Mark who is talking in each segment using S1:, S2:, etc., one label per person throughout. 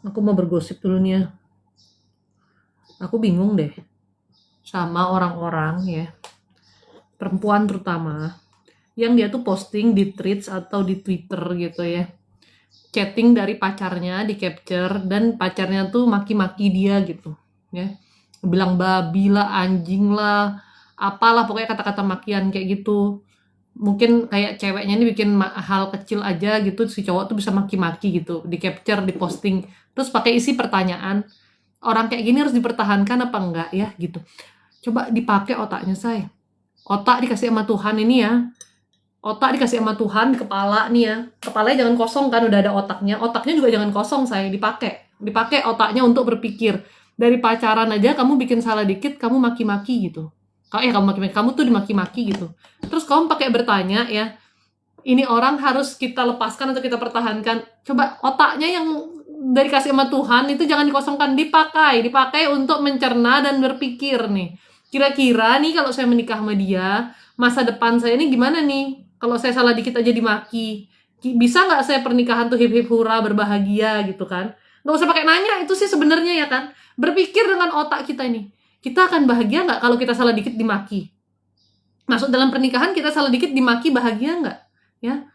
S1: Aku mau bergosip dulu nih ya. Aku bingung deh sama orang-orang ya, perempuan terutama, yang dia tuh posting di Threads atau di Twitter gitu ya. Chatting dari pacarnya di capture dan pacarnya tuh maki-maki dia gitu ya. Bilang babi lah, anjing lah, apalah pokoknya kata-kata makian kayak gitu. Mungkin kayak ceweknya ini bikin hal kecil aja gitu, si cowok tuh bisa maki-maki gitu, di capture, di posting, terus pakai isi pertanyaan, orang kayak gini harus dipertahankan apa enggak ya gitu. Coba dipakai otaknya, say. Otak dikasih sama Tuhan ini ya. Otak dikasih sama Tuhan, kepala nih ya. Kepalanya jangan kosong kan, udah ada otaknya. Otaknya juga jangan kosong, say. Dipakai. Dipakai otaknya untuk berpikir. Dari pacaran aja kamu bikin salah dikit, kamu maki-maki gitu. Kamu maki-maki, kamu tuh dimaki-maki gitu. Terus kamu pakai bertanya ya, ini orang harus kita lepaskan atau kita pertahankan. Coba otaknya yang dari kasih sama Tuhan itu jangan dikosongkan, dipakai untuk mencerna dan berpikir nih. Kira-kira nih kalau saya menikah sama dia, masa depan saya ini gimana nih? Kalau saya salah dikit aja dimaki, bisa nggak saya pernikahan tuh hip hip hura berbahagia gitu kan? Nggak usah pakai nanya itu sih sebenarnya ya kan. Berpikir dengan otak kita ini. Kita akan bahagia nggak kalau kita salah dikit dimaki? Masuk dalam pernikahan kita salah dikit dimaki, bahagia nggak? Ya,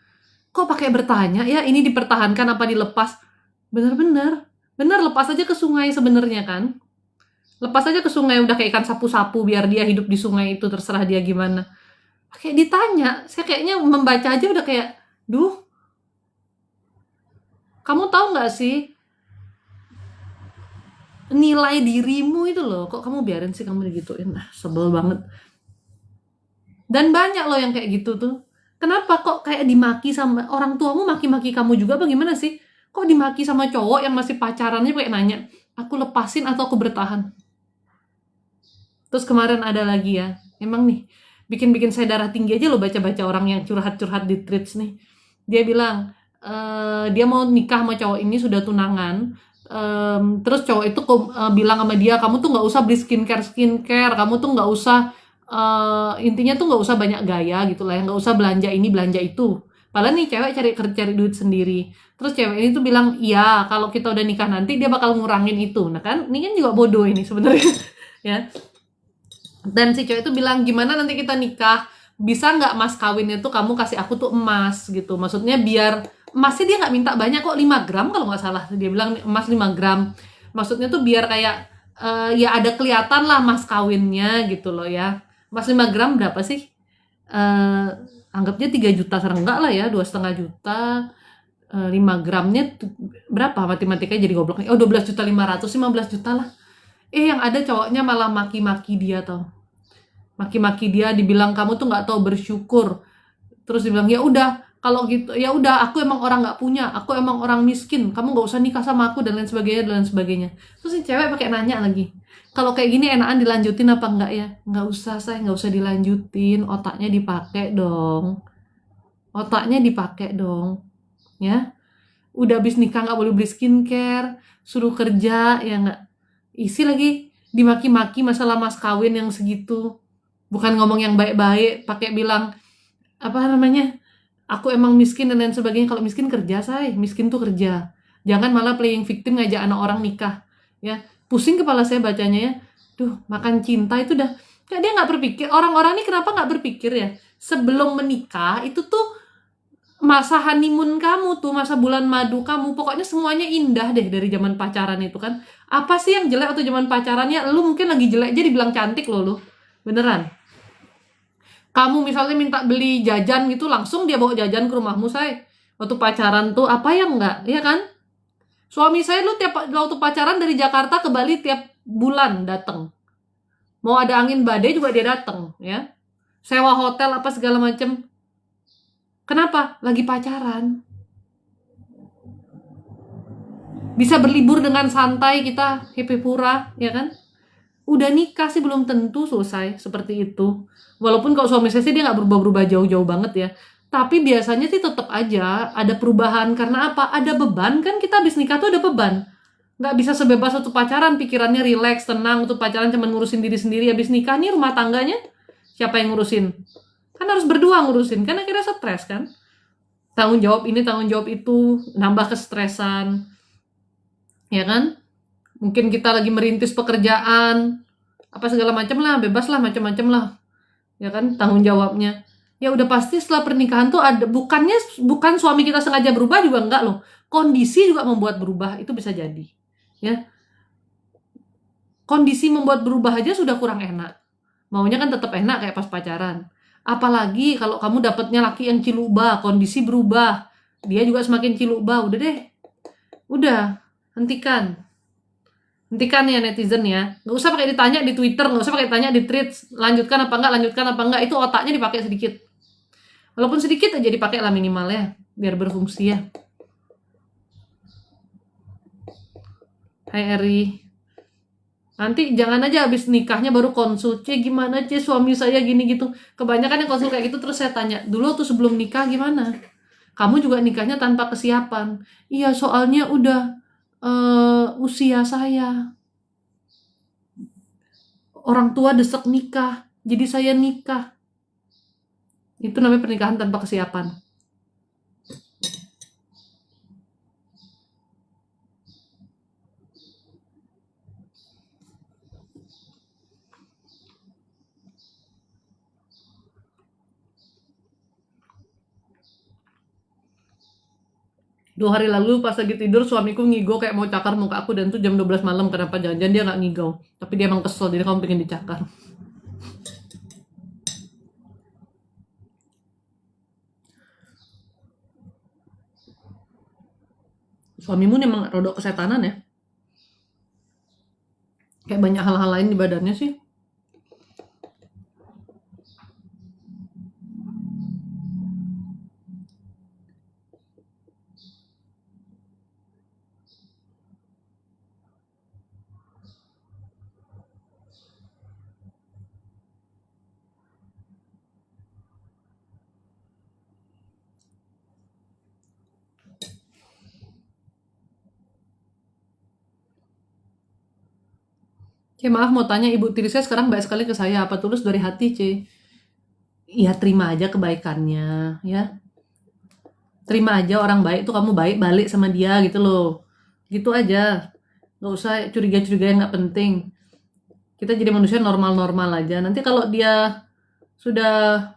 S1: kok pakai bertanya ya, ini dipertahankan apa dilepas? Bener-bener lepas aja ke sungai sebenarnya kan. Lepas aja ke sungai, udah kayak ikan sapu-sapu, biar dia hidup di sungai itu, terserah dia gimana. Kayak ditanya, saya kayaknya membaca aja udah kayak, duh, kamu tahu nggak sih nilai dirimu itu loh, kok kamu biarin sih kamu digituin. Sebel banget. Dan banyak loh yang kayak gitu tuh. Kenapa kok kayak dimaki sama orang tuamu, maki-maki kamu juga apa gimana sih? Kok dimaki sama cowok yang masih pacarannya kayak nanya, aku lepasin atau aku bertahan? Terus kemarin ada lagi ya, emang nih, bikin-bikin saya darah tinggi aja loh baca-baca orang yang curhat-curhat di Threads nih. Dia bilang, dia mau nikah sama cowok ini, sudah tunangan. Terus cowok itu bilang sama dia, kamu tuh nggak usah beli skincare, kamu tuh nggak usah, intinya tuh nggak usah banyak gaya gitu lah, nggak usah belanja ini belanja itu. Padahal nih cewek cari duit sendiri. Terus cewek ini tuh bilang, iya kalau kita udah nikah nanti dia bakal ngurangin itu. Nah kan, ini kan juga bodoh ini sebenarnya. Ya. Dan si cewek itu bilang, gimana nanti kita nikah, bisa nggak mas kawinnya tuh kamu kasih aku tuh emas gitu. Maksudnya biar, emasnya dia nggak minta banyak kok, 5 gram kalau nggak salah. Dia bilang emas 5 gram. Maksudnya tuh biar kayak, ya ada kelihatan lah mas kawinnya gitu loh ya. Emas 5 gram berapa sih? Anggapnya 3 juta, sekarang enggak lah ya, 2,5 juta. 5 gramnya berapa, matematikanya jadi goblok. Oh 12.500.000, 15 juta lah. Yang ada cowoknya malah maki-maki dia tau. Maki-maki dia, dibilang kamu tuh nggak tahu bersyukur. Terus dibilang, ya udah kalau gitu, ya udah aku emang orang nggak punya, aku emang orang miskin, kamu nggak usah nikah sama aku dan lain sebagainya dan lain sebagainya. Terus si cewek pakai nanya lagi, kalau kayak gini enakan dilanjutin apa enggak ya? Nggak usah, saya nggak usah dilanjutin, otaknya dipakai dong. Otaknya dipakai dong, ya. Udah habis nikah nggak boleh beli skincare, suruh kerja, ya nggak. Isi lagi dimaki-maki masalah mas kawin yang segitu. Bukan ngomong yang baik-baik, pakai bilang apa namanya? Aku emang miskin dan lain sebagainya. Kalau miskin kerja, say. Miskin tuh kerja. Jangan malah playing victim ngajak anak orang nikah. Ya, pusing kepala saya bacanya ya. Duh, makan cinta itu dah. Ya, dia nggak berpikir. Orang-orang ini kenapa nggak berpikir ya? Sebelum menikah itu tuh masa honeymoon kamu tuh, masa bulan madu kamu, pokoknya semuanya indah deh dari zaman pacaran itu kan. Apa sih yang jelek waktu zaman pacarannya? Lu mungkin lagi jelek aja dibilang cantik loh lu. Beneran. Kamu misalnya minta beli jajan gitu, langsung dia bawa jajan ke rumahmu, say. Waktu pacaran tuh apa yang enggak, ya kan? Suami saya lu tiap waktu pacaran dari Jakarta ke Bali tiap bulan datang. Mau ada angin badai juga dia datang, ya. Sewa hotel apa segala macem. Kenapa? Lagi pacaran. Bisa berlibur dengan santai kita, happy pura, ya kan? Udah nikah sih belum tentu selesai seperti itu. Walaupun kalau suami saya sih dia nggak berubah-berubah jauh-jauh banget ya. Tapi biasanya sih tetap aja ada perubahan. Karena apa? Ada beban kan, kita habis nikah tuh ada beban. Nggak bisa sebebas waktu pacaran, pikirannya rileks, tenang. Waktu pacaran cuma ngurusin diri sendiri. Habis nikah nih rumah tangganya siapa yang ngurusin? Kan harus berdua ngurusin, kan akhirnya stres kan? Tanggung jawab ini, tanggung jawab itu, nambah kestresan. ya kan? Mungkin kita lagi merintis pekerjaan, apa segala macam lah, bebas lah, macam-macam lah, ya kan? Tanggung jawabnya. Ya udah pasti setelah pernikahan tuh ada, bukan suami kita sengaja berubah juga enggak loh. Kondisi juga membuat berubah, itu bisa jadi. Ya, kondisi membuat berubah aja sudah kurang enak. Maunya kan tetap enak kayak pas pacaran. Apalagi kalau kamu dapatnya laki yang cilubah, kondisi berubah, dia juga semakin cilubah, udah deh. Udah, hentikan. Hentikan ya netizen ya. Nggak usah pakai ditanya di Twitter, nggak usah pakai tanya di tweets, lanjutkan apa enggak, itu otaknya dipakai sedikit. Walaupun sedikit aja dipakai lah minimal ya, biar berfungsi ya. Hai Eri. Nanti jangan aja habis nikahnya baru konsul, gimana suami saya gini gitu. Kebanyakan yang konsul kayak gitu terus saya tanya, dulu tuh sebelum nikah gimana? Kamu juga nikahnya tanpa kesiapan. Iya, soalnya udah usia saya. Orang tua desek nikah, jadi saya nikah. Itu namanya pernikahan tanpa kesiapan. Dua hari lalu pas lagi tidur suamiku ngigau kayak mau cakar muka aku, dan itu jam 12 malam. Kenapa? Jangan-jangan dia nggak ngigau, tapi dia emang kesel, jadi kamu pengen dicakar. Suamimu nih emang rodok kesetanan ya. Kayak banyak hal-hal lain di badannya sih. Maaf mau tanya, Ibu Tiri saya sekarang baik sekali ke saya. Apa tulus dari hati, C? Ya terima aja kebaikannya, ya. Terima aja orang baik tuh, kamu baik balik sama dia gitu loh. Gitu aja. Nggak usah curiga-curiga yang nggak penting. Kita jadi manusia normal-normal aja. Nanti kalau dia sudah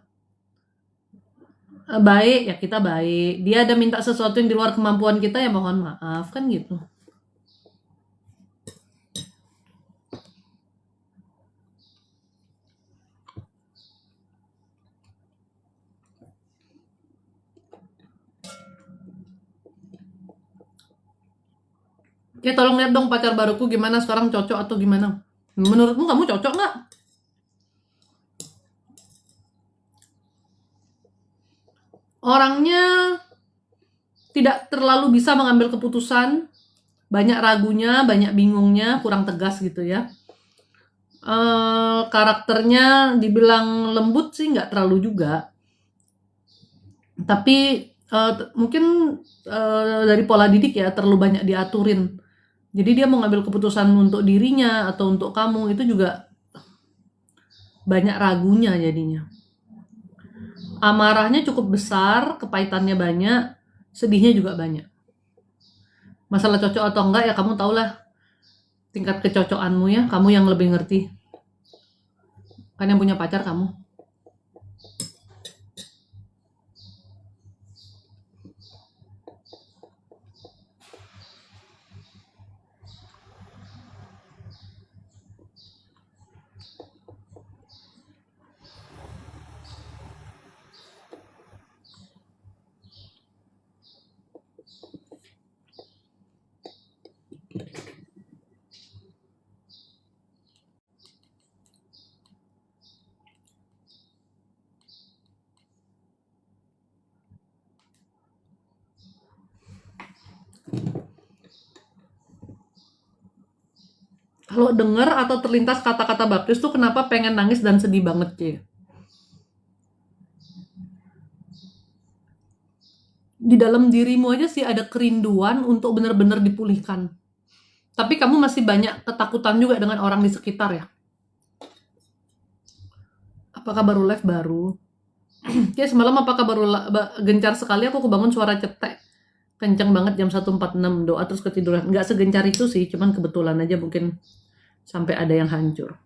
S1: baik, ya kita baik. Dia ada minta sesuatu yang di luar kemampuan kita, ya mohon maaf, kan gitu. Ya tolong lihat dong pacar baruku gimana sekarang, cocok atau gimana? Menurutmu kamu cocok nggak? Orangnya tidak terlalu bisa mengambil keputusan, banyak ragunya, banyak bingungnya, kurang tegas gitu ya. Karakternya dibilang lembut sih nggak terlalu juga, tapi mungkin dari pola didik ya, terlalu banyak diaturin. Jadi dia mau ngambil keputusan untuk dirinya atau untuk kamu itu juga banyak ragunya jadinya. Amarahnya cukup besar, kepahitannya banyak, sedihnya juga banyak. Masalah cocok atau enggak ya kamu tahulah tingkat kecocokanmu ya, kamu yang lebih ngerti. Kan yang punya pacar kamu. Kalau denger atau terlintas kata-kata baptis tuh kenapa pengen nangis dan sedih banget, C? Di dalam dirimu aja sih ada kerinduan untuk benar-benar dipulihkan. Tapi kamu masih banyak ketakutan juga dengan orang di sekitar ya. Apakah baru live baru? Ya semalam apakah baru gencar sekali aku kebangun suara cetek. Kenceng banget jam 1.46 doa terus ketiduran. Nggak segencar itu sih, cuman kebetulan aja mungkin sampai ada yang hancur.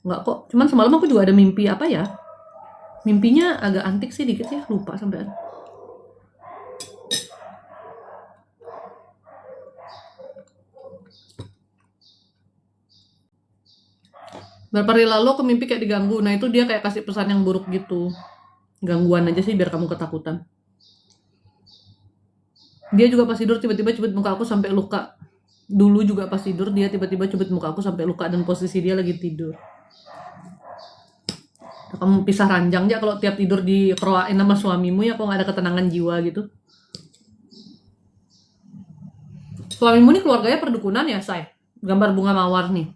S1: Nggak kok, cuman semalam aku juga ada mimpi apa ya? Mimpinya agak antik sih dikit ya, lupa sampai. Beberapa hari lalu aku mimpi kayak diganggu. Nah itu dia kayak kasih pesan yang buruk gitu. Gangguan aja sih biar kamu ketakutan. Dia juga pas tidur tiba-tiba cubit muka aku sampai luka. Dulu juga pas tidur dia tiba-tiba cubit muka aku sampai luka dan posisi dia lagi tidur. Kamu pisah ranjang aja kalau tiap tidur dikeroakin sama suamimu ya, kok nggak ada ketenangan jiwa gitu. Suamimu nih keluarganya perdukunan ya, say? Gambar bunga mawar nih.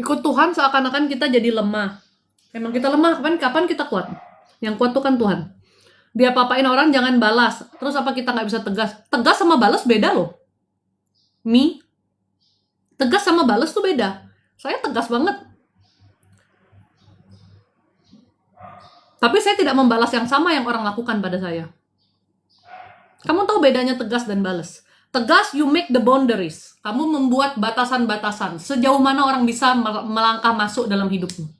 S1: Ikut Tuhan seakan-akan kita jadi lemah. Emang kita lemah, kapan kita kuat? Yang kuat tuh kan Tuhan. Dia papain orang jangan balas. Terus apa kita nggak bisa tegas? Tegas sama balas beda loh. Tegas sama balas tuh beda. Saya tegas banget. Tapi saya tidak membalas yang sama yang orang lakukan pada saya. Kamu tahu bedanya tegas dan balas? Tegas, you make the boundaries. Kamu membuat batasan-batasan. Sejauh mana orang bisa melangkah masuk dalam hidupmu.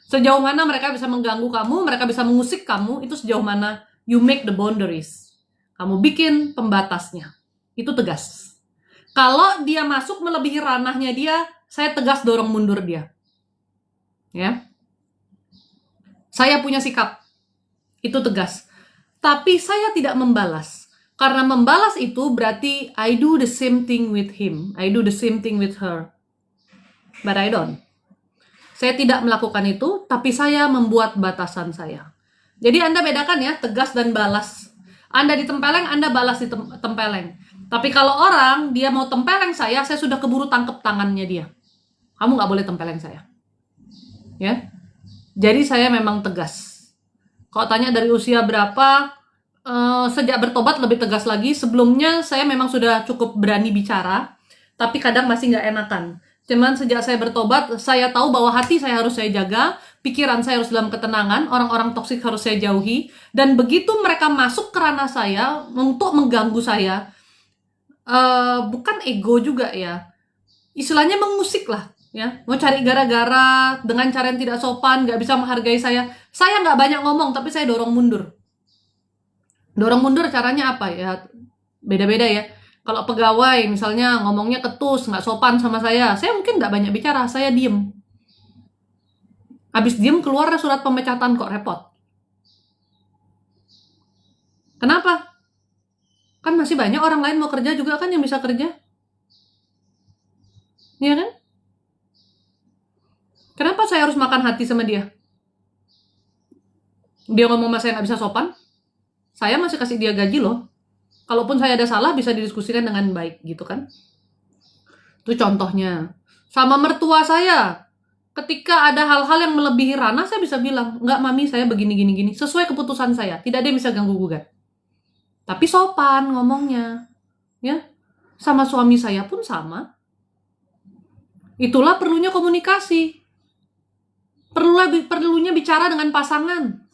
S1: Sejauh mana mereka bisa mengganggu kamu, mereka bisa mengusik kamu, itu sejauh mana you make the boundaries. Kamu bikin pembatasnya. Itu tegas. Kalau dia masuk melebihi ranahnya dia, saya tegas dorong mundur dia. Ya. Saya punya sikap. Itu tegas. Tapi saya tidak membalas. Karena membalas itu berarti I do the same thing with him. I do the same thing with her. But I don't. Saya tidak melakukan itu, tapi saya membuat batasan saya. Jadi Anda bedakan ya, tegas dan balas. Anda ditempeleng, Anda balas ditempeleng. Tapi kalau orang, dia mau tempeleng saya sudah keburu tangkep tangannya dia. Kamu nggak boleh tempeleng saya. Ya. Jadi saya memang tegas. Kalau tanya dari usia berapa, sejak bertobat lebih tegas lagi. Sebelumnya saya memang sudah cukup berani bicara, tapi kadang masih nggak enakan. Cuman sejak saya bertobat, saya tahu bahwa hati saya harus saya jaga, pikiran saya harus dalam ketenangan, orang-orang toksik harus saya jauhi, dan begitu mereka masuk ke ranah saya untuk mengganggu saya, bukan ego juga ya, istilahnya mengusik lah, ya, mau cari gara-gara dengan cara yang tidak sopan, nggak bisa menghargai saya nggak banyak ngomong, tapi saya dorong mundur. Dorong mundur caranya apa ya? Beda-beda ya. Kalau pegawai misalnya ngomongnya ketus, nggak sopan sama saya mungkin nggak banyak bicara, saya diem. Habis diem keluar surat pemecatan kok, repot. Kenapa? Kan masih banyak orang lain mau kerja juga kan yang bisa kerja. Iya kan? Kenapa saya harus makan hati sama dia? Dia ngomong sama saya nggak bisa sopan, saya masih kasih dia gaji loh. Kalaupun saya ada salah bisa didiskusikan dengan baik gitu kan. Itu contohnya. Sama mertua saya. Ketika ada hal-hal yang melebihi ranah, saya bisa bilang, enggak mami saya begini. Sesuai keputusan saya. Tidak ada yang bisa ganggu gugat. Tapi sopan ngomongnya. Ya. Sama suami saya pun sama. Itulah perlunya komunikasi. Perlunya bicara dengan pasangan.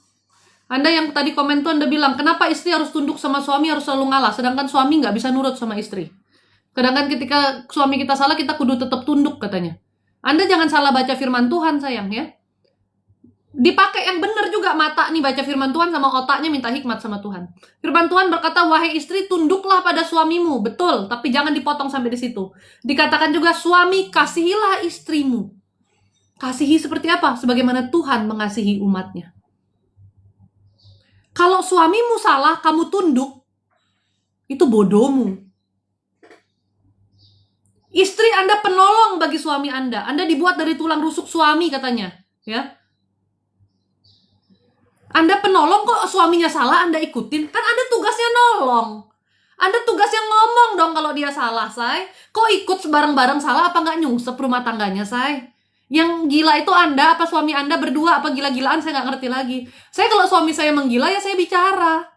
S1: Anda yang tadi komen tuh Anda bilang, kenapa istri harus tunduk sama suami, harus selalu ngalah, sedangkan suami nggak bisa nurut sama istri. Sedangkan ketika suami kita salah, kita kudu tetap tunduk katanya. Anda jangan salah baca firman Tuhan sayang ya. Dipakai yang benar juga mata nih baca firman Tuhan sama otaknya minta hikmat sama Tuhan. Firman Tuhan berkata, wahai istri tunduklah pada suamimu. Betul, tapi jangan dipotong sampai di situ. Dikatakan juga suami kasihilah istrimu. Kasihi seperti apa? Sebagaimana Tuhan mengasihi umatnya. Kalau suamimu salah, kamu tunduk, itu bodohmu. Istri Anda penolong bagi suami Anda. Anda dibuat dari tulang rusuk suami katanya. Ya. Anda penolong kok suaminya salah, Anda ikutin. Kan Anda tugasnya nolong. Anda tugasnya ngomong dong kalau dia salah, say. Kok ikut sebareng-bareng salah, apa nggak nyungsep rumah tangganya, say? Yang gila itu Anda, apa suami Anda berdua, apa gila-gilaan, saya nggak ngerti lagi. Saya kalau suami saya menggila, ya saya bicara.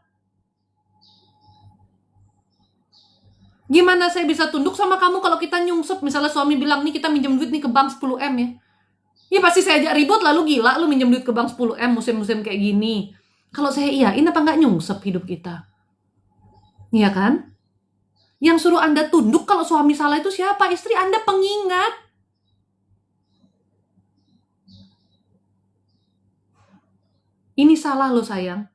S1: Gimana saya bisa tunduk sama kamu kalau kita nyungsep? Misalnya suami bilang, nih kita minjem duit nih ke bank 10M ya. Ya pasti saya ajak ribut, lalu gila lu minjem duit ke bank 10M musim-musim kayak gini. Kalau saya iyain apa nggak nyungsep hidup kita? Iya kan? Yang suruh Anda tunduk kalau suami salah itu siapa? Istri Anda pengingat. Ini salah lo sayang.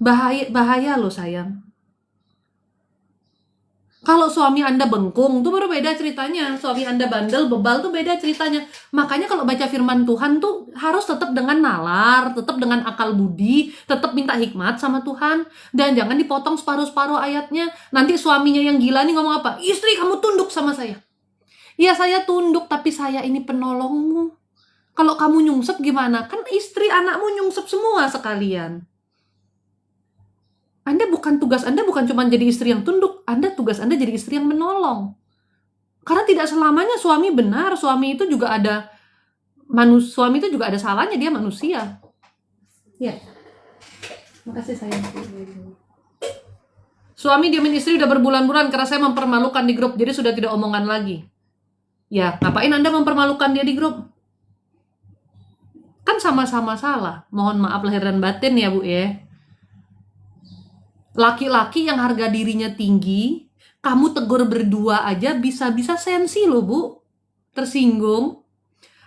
S1: Bahaya lo sayang. Kalau suami Anda bengkung, tuh baru beda ceritanya. Suami Anda bandel, bebal, tuh beda ceritanya. Makanya kalau baca firman Tuhan tuh harus tetap dengan nalar, tetap dengan akal budi, tetap minta hikmat sama Tuhan. Dan jangan dipotong separuh-separuh ayatnya. Nanti suaminya yang gila nih ngomong apa? Istri, kamu tunduk sama saya. Ya saya tunduk, tapi saya ini penolongmu. Kalau kamu nyungsep gimana? Kan istri, anakmu nyungsep semua sekalian. Tugas Anda bukan cuma jadi istri yang tunduk, tugas Anda jadi istri yang menolong. Karena tidak selamanya suami benar, suami itu juga ada salahnya, dia manusia. Ya. Makasih sayang. Suami diamin istri udah berbulan-bulan karena saya mempermalukan di grup, jadi sudah tidak omongan lagi. Ya, ngapain Anda mempermalukan dia di grup? Kan sama-sama salah. Mohon maaf lahir dan batin ya Bu ya. Laki-laki yang harga dirinya tinggi, kamu tegur berdua aja bisa-bisa sensi loh Bu. Tersinggung.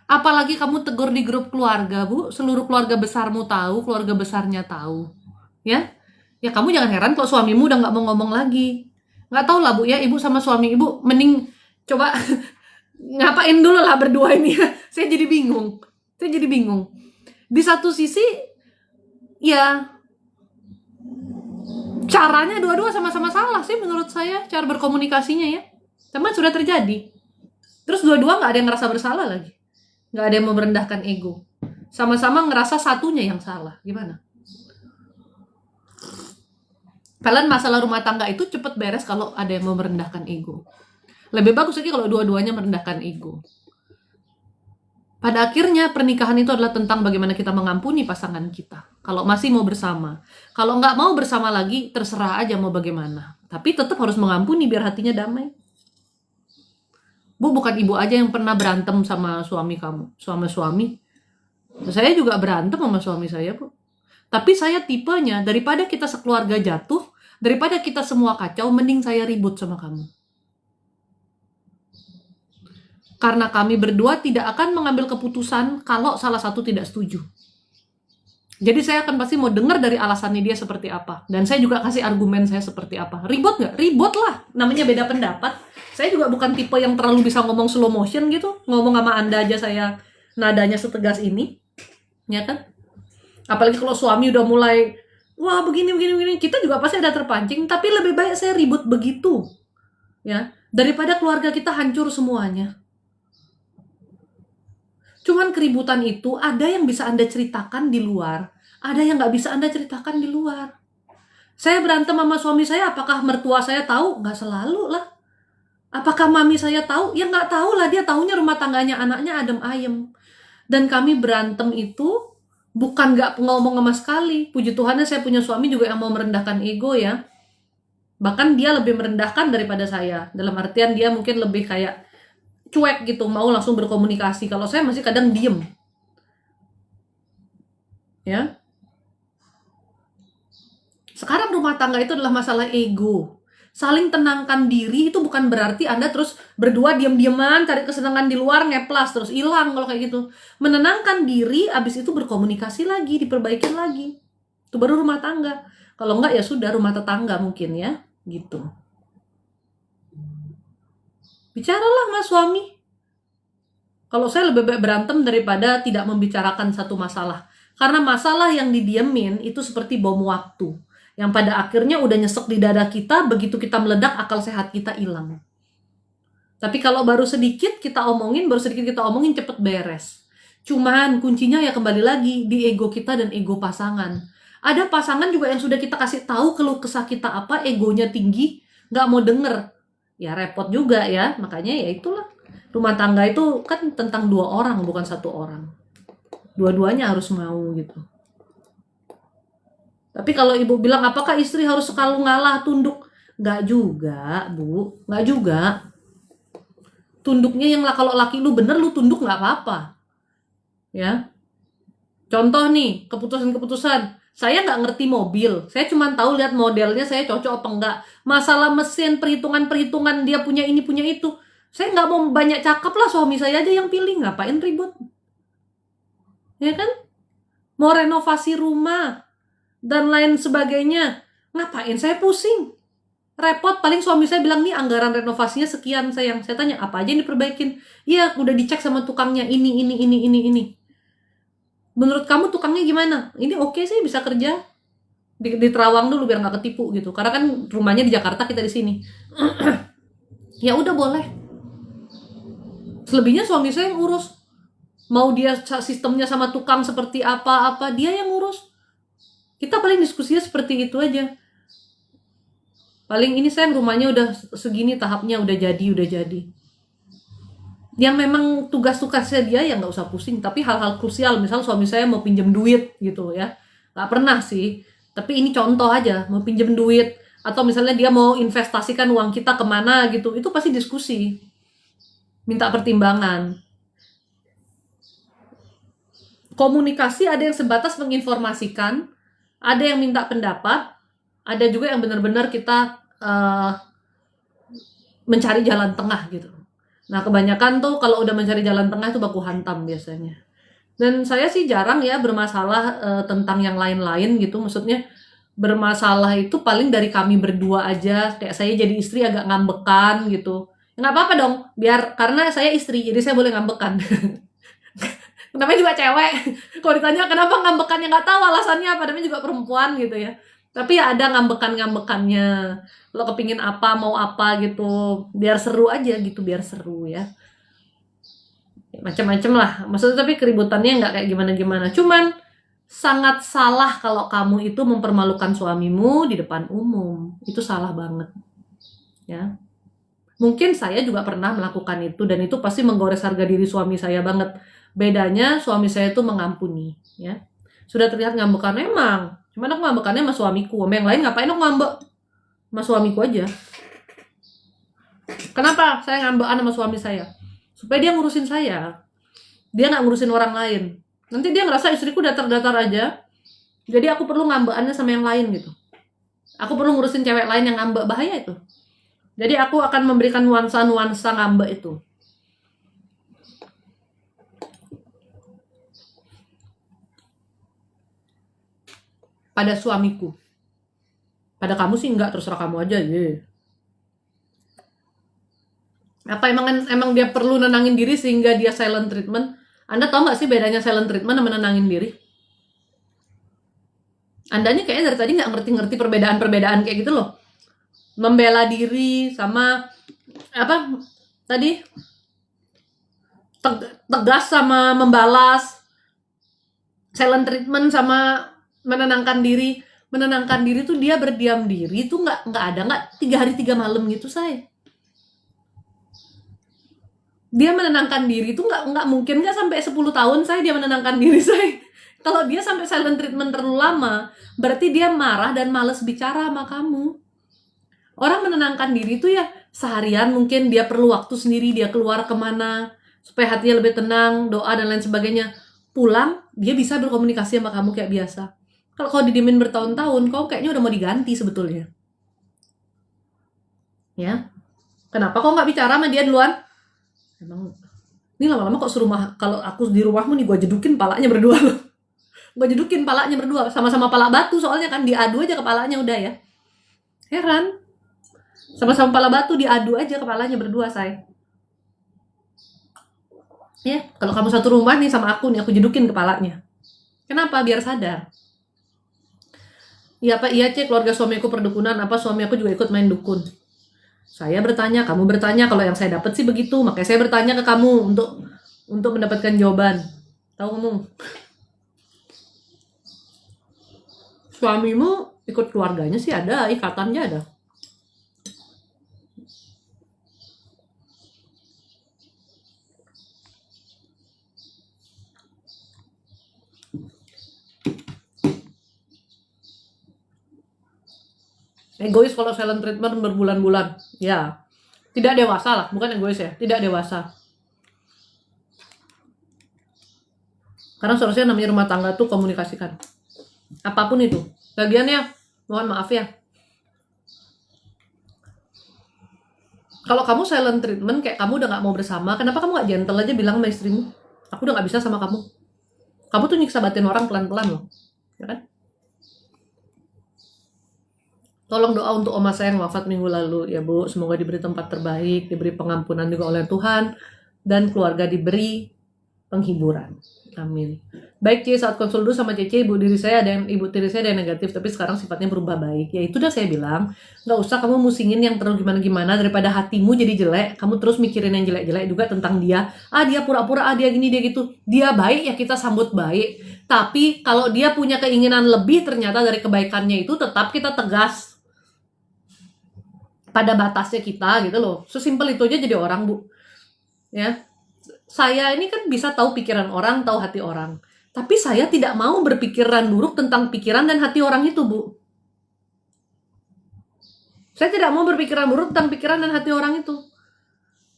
S1: Apalagi kamu tegur di grup keluarga Bu, seluruh keluarga besarmu tahu, keluarga besarnya tahu. Ya, ya kamu jangan heran kalau suamimu udah nggak mau ngomong lagi. Nggak tahu lah Bu ya, ibu sama suami ibu mending coba ngapain dulu lah berdua ini ya. Saya jadi bingung. Di satu sisi, ya caranya dua-dua sama-sama salah sih menurut saya, cara berkomunikasinya ya. Cuman sudah terjadi. Terus dua-dua nggak ada yang ngerasa bersalah lagi. Nggak ada yang merendahkan ego. Sama-sama ngerasa satunya yang salah. Gimana? Kalian masalah rumah tangga itu cepet beres kalau ada yang mau merendahkan ego. Lebih bagus lagi kalau dua-duanya merendahkan ego. Pada akhirnya pernikahan itu adalah tentang bagaimana kita mengampuni pasangan kita. Kalau masih mau bersama. Kalau nggak mau bersama lagi, terserah aja mau bagaimana. Tapi tetap harus mengampuni biar hatinya damai. Bu, bukan ibu aja yang pernah berantem sama suami kamu. Sama suami. Saya juga berantem sama suami saya, Bu. Tapi saya tipenya, daripada kita sekeluarga jatuh, daripada kita semua kacau, mending saya ribut sama kamu. Karena kami berdua tidak akan mengambil keputusan kalau salah satu tidak setuju. Jadi saya akan pasti mau dengar dari alasannya dia seperti apa. Dan saya juga kasih argumen saya seperti apa. Ribut nggak? Ribut lah. Namanya beda pendapat. Saya juga bukan tipe yang terlalu bisa ngomong slow motion gitu. Ngomong sama Anda aja saya nadanya setegas ini. Ya kan? Apalagi kalau suami udah mulai, wah begini. Kita juga pasti ada terpancing. Tapi lebih baik saya ribut begitu. Ya, daripada keluarga kita hancur semuanya. Cuman keributan itu ada yang bisa Anda ceritakan di luar, ada yang nggak bisa Anda ceritakan di luar. Saya berantem sama suami saya, apakah mertua saya tahu? Nggak selalu lah. Apakah mami saya tahu? Ya nggak tahu lah, dia taunya rumah tangganya anaknya adem ayem. Dan kami berantem itu bukan nggak ngomong sama sekali. Puji Tuhannya saya punya suami juga yang mau merendahkan ego ya. Bahkan dia lebih merendahkan daripada saya. Dalam artian dia mungkin lebih kayak cuek gitu, mau langsung berkomunikasi. Kalau saya masih kadang diem. Ya. Sekarang rumah tangga itu adalah masalah ego. Saling tenangkan diri itu bukan berarti Anda terus berdua diam-diaman, cari kesenangan di luar, ngeplas, terus hilang kalau kayak gitu. Menenangkan diri, abis itu berkomunikasi lagi, diperbaikin lagi. Itu baru rumah tangga. Kalau enggak ya sudah rumah tetangga mungkin ya, gitu. Bicaralah sama suami. Kalau saya lebih baik berantem daripada tidak membicarakan satu masalah. Karena masalah yang didiemin itu seperti bom waktu. Yang pada akhirnya udah nyesek di dada kita, begitu kita meledak akal sehat kita hilang. Tapi kalau baru sedikit kita omongin, cepet beres. Cuman kuncinya ya kembali lagi di ego kita dan ego pasangan. Ada pasangan juga yang sudah kita kasih tahu keluh kesah kita apa, egonya tinggi, nggak mau denger. Ya repot juga ya, makanya ya itulah. Rumah tangga itu kan tentang 2 orang, bukan 1 orang. Dua-duanya harus mau gitu. Tapi kalau ibu bilang, apakah istri harus selalu ngalah, tunduk? Nggak juga, Bu. Nggak juga. Tunduknya yang kalau laki lu bener, lu tunduk nggak apa-apa. Ya. Contoh nih, keputusan-keputusan. Saya nggak ngerti mobil. Saya cuma tahu lihat modelnya, saya cocok apa enggak. Masalah mesin, perhitungan-perhitungan, dia punya ini, punya itu. Saya nggak mau banyak cakap lah, suami saya aja yang pilih. Ngapain ribut? Ya kan? Mau renovasi rumah dan lain sebagainya. Ngapain saya pusing? Repot, paling suami saya bilang, nih anggaran renovasinya sekian sayang. Saya tanya, apa aja yang diperbaikin? Iya, udah dicek sama tukangnya, ini. Menurut kamu tukangnya gimana? Ini oke sih, bisa kerja. Di Terawang dulu biar nggak ketipu gitu. Karena kan rumahnya di Jakarta, kita di sini. Ya udah boleh. Selebihnya suami saya yang urus. Mau dia sistemnya sama tukang seperti apa, dia yang ngurus. Kita paling diskusinya seperti itu aja. Paling ini sayang rumahnya udah segini tahapnya, udah jadi. Yang memang tugas-tugasnya dia ya nggak usah pusing. Tapi hal-hal krusial, misal suami saya mau pinjam duit gitu ya. Nggak pernah sih. Tapi ini contoh aja, mau pinjam duit. Atau misalnya dia mau investasikan uang kita kemana gitu. Itu pasti diskusi. Minta pertimbangan. Komunikasi ada yang sebatas menginformasikan. Ada yang minta pendapat. Ada juga yang benar-benar kita mencari jalan tengah gitu. Nah kebanyakan tuh kalau udah mencari jalan tengah itu baku hantam biasanya. Dan saya sih jarang ya bermasalah tentang yang lain-lain gitu. Maksudnya bermasalah itu paling dari kami berdua aja. Kayak saya jadi istri agak ngambekan gitu. Nggak apa-apa dong, biar karena saya istri jadi saya boleh ngambekan. Namanya juga cewek. Kalau ditanya kenapa ngambekannya, nggak tahu alasannya apa. Namanya juga perempuan gitu ya. Tapi ya ada ngambekan-ngambekannya. Lo kepingin apa, mau apa gitu. Biar seru aja gitu, biar seru ya. Macam-macam lah. Maksudnya tapi keributannya nggak kayak gimana-gimana. Cuman sangat salah kalau kamu itu mempermalukan suamimu di depan umum. Itu salah banget. Ya. Mungkin saya juga pernah melakukan itu. Dan itu pasti menggores harga diri suami saya banget. Bedanya suami saya itu mengampuni. Ya. Sudah terlihat ngambekan emang. Cuman aku ngambekannya sama suamiku. Sama yang lain ngapain aku ngambek? Sama suamiku aja. Kenapa saya ngambekan sama suami saya? Supaya dia ngurusin saya. Dia gak ngurusin orang lain. Nanti dia ngerasa istriku datar-datar aja. Jadi aku perlu ngambekannya sama yang lain gitu. Aku perlu ngurusin cewek lain yang ngambek. Bahaya itu. Jadi aku akan memberikan nuansa-nuansa ngambek itu. Pada suamiku. Pada kamu sih enggak, terserah kamu aja. Apa emang dia perlu nenangin diri sehingga dia silent treatment? Anda tahu nggak sih bedanya silent treatment sama nenangin diri? Anda ini kayaknya dari tadi nggak ngerti-ngerti perbedaan-perbedaan kayak gitu loh. Membela diri sama apa tadi? Tegas sama membalas. Silent treatment sama menenangkan diri. Menenangkan diri tuh dia berdiam diri tuh nggak ada 3 hari 3 malam gitu saya. Dia menenangkan diri tuh nggak mungkin nggak sampai 10 tahun dia menenangkan diri saya. Kalau dia sampai silent treatment terlalu lama, berarti dia marah dan malas bicara sama kamu. Orang menenangkan diri tuh ya seharian mungkin dia perlu waktu sendiri, dia keluar kemana supaya hatinya lebih tenang, doa dan lain sebagainya. Pulang dia bisa berkomunikasi sama kamu kayak biasa. Kalau didiemin bertahun-tahun, kau kayaknya udah mau diganti sebetulnya. Ya, kenapa kau nggak bicara sama dia duluan? Emang ini lama-lama kok kalau aku di rumahmu nih gue jedukin palanya berdua loh. Gue jedukin palanya berdua, sama-sama pala batu soalnya kan diadu aja kepalanya udah ya. Heran. Sama-sama pala batu diadu aja kepalanya berdua saya. Ya, kalau kamu satu rumah nih sama aku nih, aku jedukin kepalanya. Kenapa? Biar sadar. Iya Pak, iya Cek, keluarga suamiku perdukunan, apa suami aku juga ikut main dukun. Saya bertanya, kamu bertanya, kalau yang saya dapat sih begitu, makanya saya bertanya ke kamu untuk mendapatkan jawaban. Tahu kamu? Suamimu ikut keluarganya sih ada, ikatannya ada. Egois kalau silent treatment berbulan-bulan. Ya, tidak dewasa lah, bukan egois ya, tidak dewasa. Karena seharusnya namanya rumah tangga tuh komunikasikan. Apapun itu. Bagiannya, mohon maaf ya. Kalau kamu silent treatment, kayak kamu udah gak mau bersama, kenapa kamu gak gentle aja bilang sama istrimu, aku udah gak bisa sama kamu. Kamu tuh nyiksa batin orang pelan-pelan loh. Ya kan? Tolong doa untuk oma saya yang wafat minggu lalu ya Bu, semoga diberi tempat terbaik, diberi pengampunan juga oleh Tuhan, dan keluarga diberi penghiburan. Amin. Baik C, saat konsul dulu sama Cece, ibu tiri saya ada yang negatif, tapi sekarang sifatnya berubah baik. Ya itu udah saya bilang, nggak usah kamu musingin yang terlalu gimana-gimana, daripada hatimu jadi jelek, kamu terus mikirin yang jelek-jelek juga tentang dia. Dia pura-pura, dia gini, dia gitu. Dia baik ya kita sambut baik. Tapi kalau dia punya keinginan lebih ternyata dari kebaikannya itu, tetap kita tegas pada batasnya kita gitu loh. Sesimpel itu aja jadi orang Bu. Ya. Saya ini kan bisa tahu pikiran orang, tahu hati orang. Tapi saya tidak mau berpikiran buruk tentang pikiran dan hati orang itu, Bu. Saya tidak mau berpikiran buruk tentang pikiran dan hati orang itu.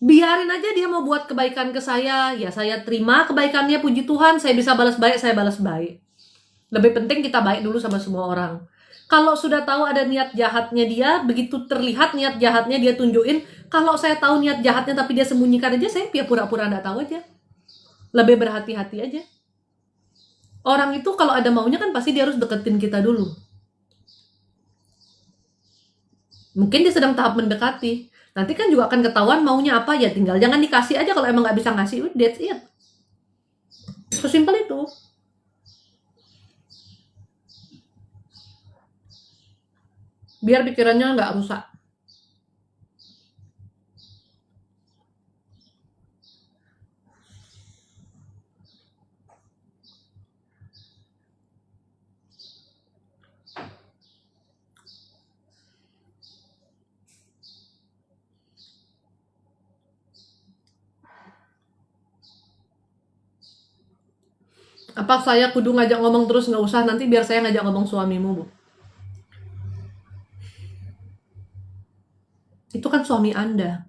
S1: Biarin aja dia mau buat kebaikan ke saya, ya saya terima kebaikannya, puji Tuhan, saya bisa balas baik, saya balas baik. Lebih penting kita baik dulu sama semua orang. Kalau sudah tahu ada niat jahatnya dia, begitu terlihat niat jahatnya dia tunjukin. Kalau saya tahu niat jahatnya tapi dia sembunyikan aja, saya pura-pura nggak tahu aja. Lebih berhati-hati aja. Orang itu kalau ada maunya kan pasti dia harus deketin kita dulu. Mungkin dia sedang tahap mendekati. Nanti kan juga akan ketahuan maunya apa, ya tinggal jangan dikasih aja. Kalau emang nggak bisa ngasih, that's it. Sesimpel itu. Biar pikirannya nggak rusak. Apa saya kudu ngajak ngomong terus? Nggak usah, nanti biar saya ngajak ngomong suamimu, Bu. Itu kan suami Anda.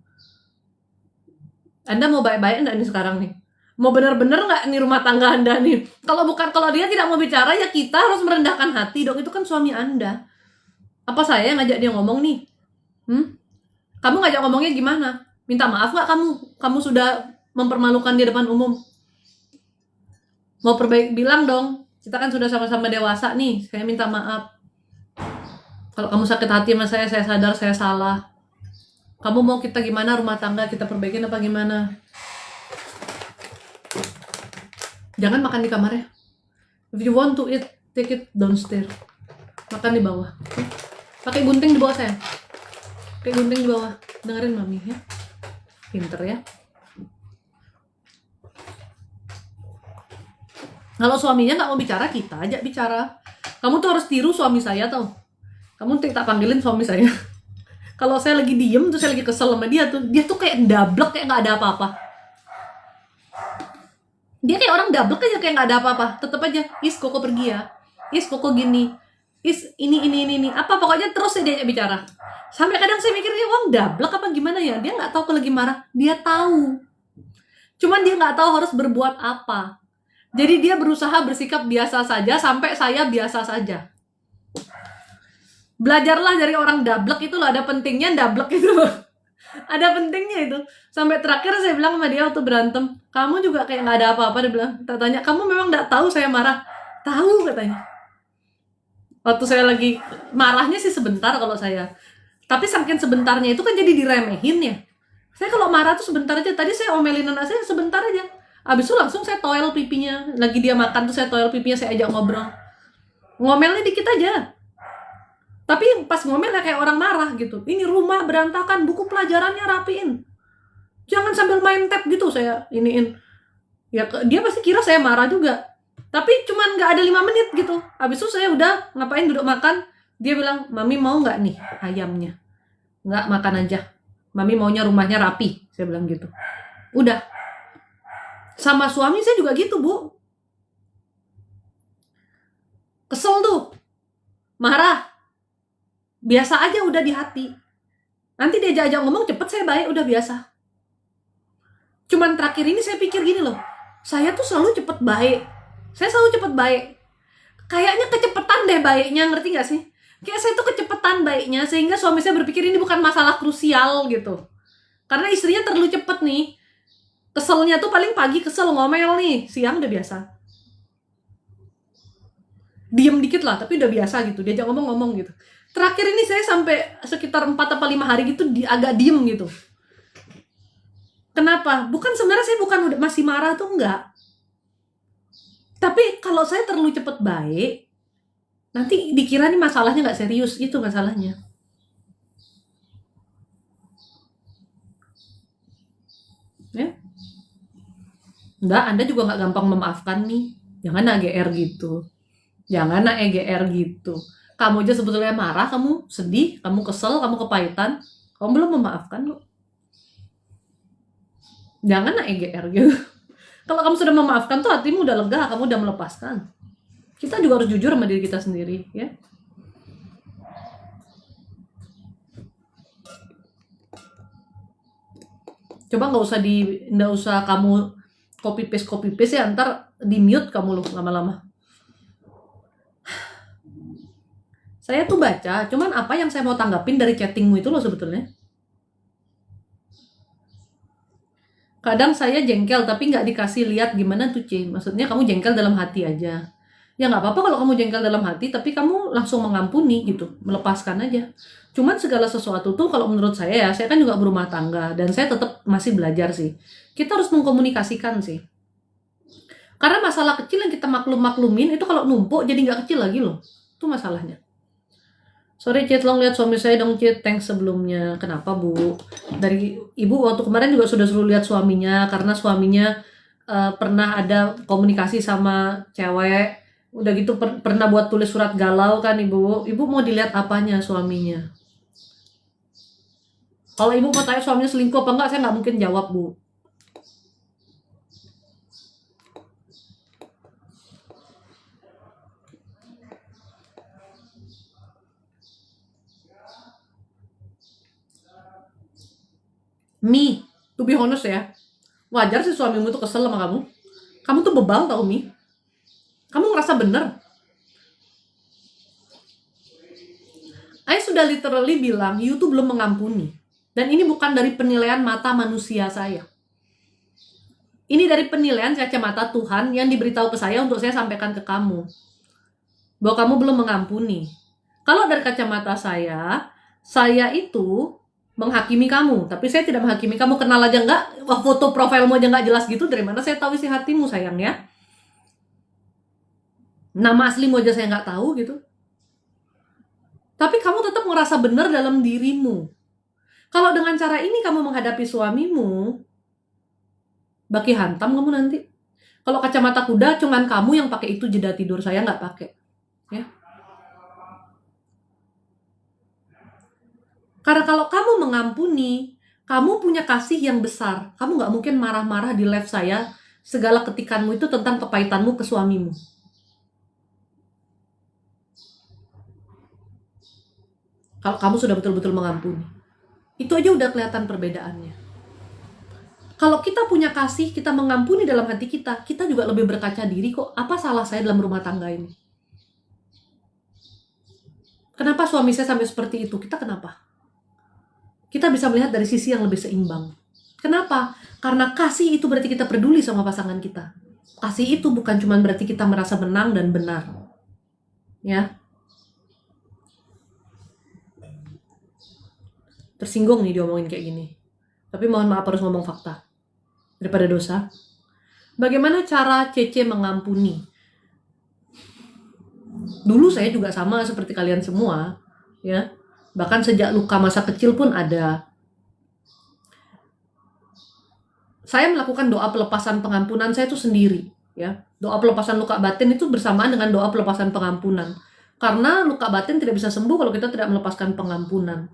S1: Anda mau baik-baik enggak nih sekarang nih? Mau bener-bener nggak nih rumah tangga Anda nih? Kalau dia tidak mau bicara, ya kita harus merendahkan hati dong. Itu kan suami Anda. Apa saya yang ngajak dia ngomong nih? Kamu ngajak ngomongnya gimana? Minta maaf nggak kamu? Kamu sudah mempermalukan di depan umum. Mau perbaiki, bilang dong. Kita kan sudah sama-sama dewasa nih. Saya minta maaf. Kalau kamu sakit hati sama saya sadar saya salah. Kamu mau kita gimana rumah tangga? Kita perbaikin apa gimana? Jangan makan di kamarnya. If you want to eat, take it downstairs. Makan di bawah. Pakai gunting di bawah saya. Pakai gunting di bawah. Dengerin mami ya. Pinter ya. Kalau suaminya nggak mau bicara, kita ajak bicara. Kamu tuh harus tiru suami saya tau. Kamu tak panggilin suami saya. Kalau saya lagi diem tuh, saya lagi kesel sama dia tuh kayak dablek, kayak nggak ada apa-apa. Dia kayak orang dablek aja, kayak nggak ada apa-apa. Tetep aja, Koko pergi ya. Koko gini. Ini. Apa pokoknya terus dia bicara. Sampai kadang saya mikir, dia orang dablek apa gimana ya? Dia nggak tahu kalau lagi marah. Dia tahu. Cuman dia nggak tahu harus berbuat apa. Jadi dia berusaha bersikap biasa saja sampai saya biasa saja. Belajarlah dari orang dablek itu loh, ada pentingnya dablek itu loh. Ada pentingnya itu. Sampai terakhir saya bilang sama dia waktu berantem, kamu juga kayak nggak ada apa-apa. Dia bilang, tanya, kamu memang nggak tahu saya marah? Tahu katanya. Waktu saya lagi marahnya sih sebentar kalau saya. Tapi saking sebentarnya itu kan jadi diremehin ya. Saya kalau marah tuh sebentar aja. Tadi saya omelin anak saya sebentar aja. Abis itu langsung saya toel pipinya. Lagi dia makan tuh saya toel pipinya, saya ajak ngobrol. Ngomelnya dikit aja. Tapi pas ngomel kayak orang marah gitu. Ini rumah berantakan, buku pelajarannya rapiin. Jangan sambil main tab gitu saya iniin. Ya dia pasti kira saya marah juga. Tapi cuman nggak ada 5 menit gitu. Habis itu saya udah ngapain duduk makan. Dia bilang, mami mau nggak nih ayamnya? Nggak, makan aja. Mami maunya rumahnya rapi. Saya bilang gitu. Udah. Sama suami saya juga gitu, Bu. Kesel tuh. Marah. Biasa aja udah di hati. Nanti dia ajak ngomong cepet saya baik, udah biasa. Cuman terakhir ini saya pikir gini loh, saya tuh selalu cepet baik. Saya selalu cepet baik. Kayaknya kecepetan deh baiknya, ngerti gak sih? Kayak saya tuh kecepetan baiknya, sehingga suami saya berpikir ini bukan masalah krusial gitu. Karena istrinya terlalu cepet nih. Keselnya tuh paling pagi kesel ngomel nih, siang udah biasa. Diem dikit lah, tapi udah biasa gitu. Diajak ngomong gitu. Terakhir ini saya sampai sekitar 4 atau 5 hari gitu agak diem gitu. Kenapa? Bukan sebenarnya saya bukan udah masih marah tuh enggak. Tapi kalau saya terlalu cepet baik, nanti dikira nih masalahnya nggak serius, itu masalahnya. Ya, enggak, Anda juga nggak gampang memaafkan nih. Jangan AGR gitu. Jangan EGR gitu. Kamu aja sebetulnya marah, kamu sedih, kamu kesel, kamu kepahitan, kamu belum memaafkan kok. Jangan EGR gitu. Kalau kamu sudah memaafkan tuh hatimu udah lega, kamu udah melepaskan. Kita juga harus jujur sama diri kita sendiri, ya. Coba nggak usah kamu copy paste ya, ntar di mute kamu loh lama-lama. Saya tuh baca, cuman apa yang saya mau tanggapin dari chattingmu itu loh sebetulnya. Kadang saya jengkel tapi nggak dikasih lihat gimana tuh, C. Maksudnya kamu jengkel dalam hati aja. Ya nggak apa-apa kalau kamu jengkel dalam hati, tapi kamu langsung mengampuni gitu, melepaskan aja. Cuman segala sesuatu tuh kalau menurut saya ya, saya kan juga berumah tangga dan saya tetap masih belajar sih. Kita harus mengkomunikasikan sih. Karena masalah kecil yang kita maklumin itu kalau numpuk jadi nggak kecil lagi loh. Itu masalahnya. Sorry Cid, tolong lihat suami saya dong Cid, thanks sebelumnya. Kenapa Bu? Dari Ibu waktu kemarin juga sudah suruh lihat suaminya, karena suaminya pernah ada komunikasi sama cewek. Udah gitu pernah buat tulis surat galau kan Ibu. Ibu mau dilihat apanya suaminya? Kalau Ibu mau tanya suaminya selingkuh apa enggak, saya nggak mungkin jawab Bu. Mi, to be honest ya, wajar sih suamimu tuh kesel sama kamu. Kamu tuh bebal tau Mi. Kamu ngerasa bener. Saya sudah literally bilang, you tuh belum mengampuni. Dan ini bukan dari penilaian mata manusia saya. Ini dari penilaian kacamata Tuhan yang diberitahu ke saya untuk saya sampaikan ke kamu. Bahwa kamu belum mengampuni. Kalau dari kacamata saya itu menghakimi kamu, tapi saya tidak menghakimi kamu. Kenal aja nggak, foto profilmu aja nggak jelas gitu, dari mana saya tahu isi hatimu sayang ya? Nama aslimu aja saya nggak tahu gitu. Tapi kamu tetap merasa benar dalam dirimu. Kalau dengan cara ini kamu menghadapi suamimu, baki hantam kamu nanti. Kalau kacamata kuda, cuman kamu yang pakai itu jeda tidur, saya nggak pakai. Ya. Karena kalau kamu mengampuni, kamu punya kasih yang besar. Kamu nggak mungkin marah-marah di live saya, segala ketikanmu itu tentang kepahitanmu ke suamimu. Kalau kamu sudah betul-betul mengampuni. Itu aja udah kelihatan perbedaannya. Kalau kita punya kasih, kita mengampuni dalam hati kita juga lebih berkaca diri kok. Apa salah saya dalam rumah tangga ini? Kenapa suami saya sampai seperti itu? Kita kenapa? Kita bisa melihat dari sisi yang lebih seimbang. Kenapa? Karena kasih itu berarti kita peduli sama pasangan kita. Kasih itu bukan cuma berarti kita merasa menang dan benar. Ya. Tersinggung nih diomongin kayak gini. Tapi mohon maaf harus ngomong fakta. Daripada dosa. Bagaimana cara Cece mengampuni? Dulu saya juga sama seperti kalian semua. Ya. Bahkan sejak luka masa kecil pun ada. Saya melakukan doa pelepasan pengampunan saya itu sendiri. Ya. Doa pelepasan luka batin itu bersamaan dengan doa pelepasan pengampunan. Karena luka batin tidak bisa sembuh kalau kita tidak melepaskan pengampunan.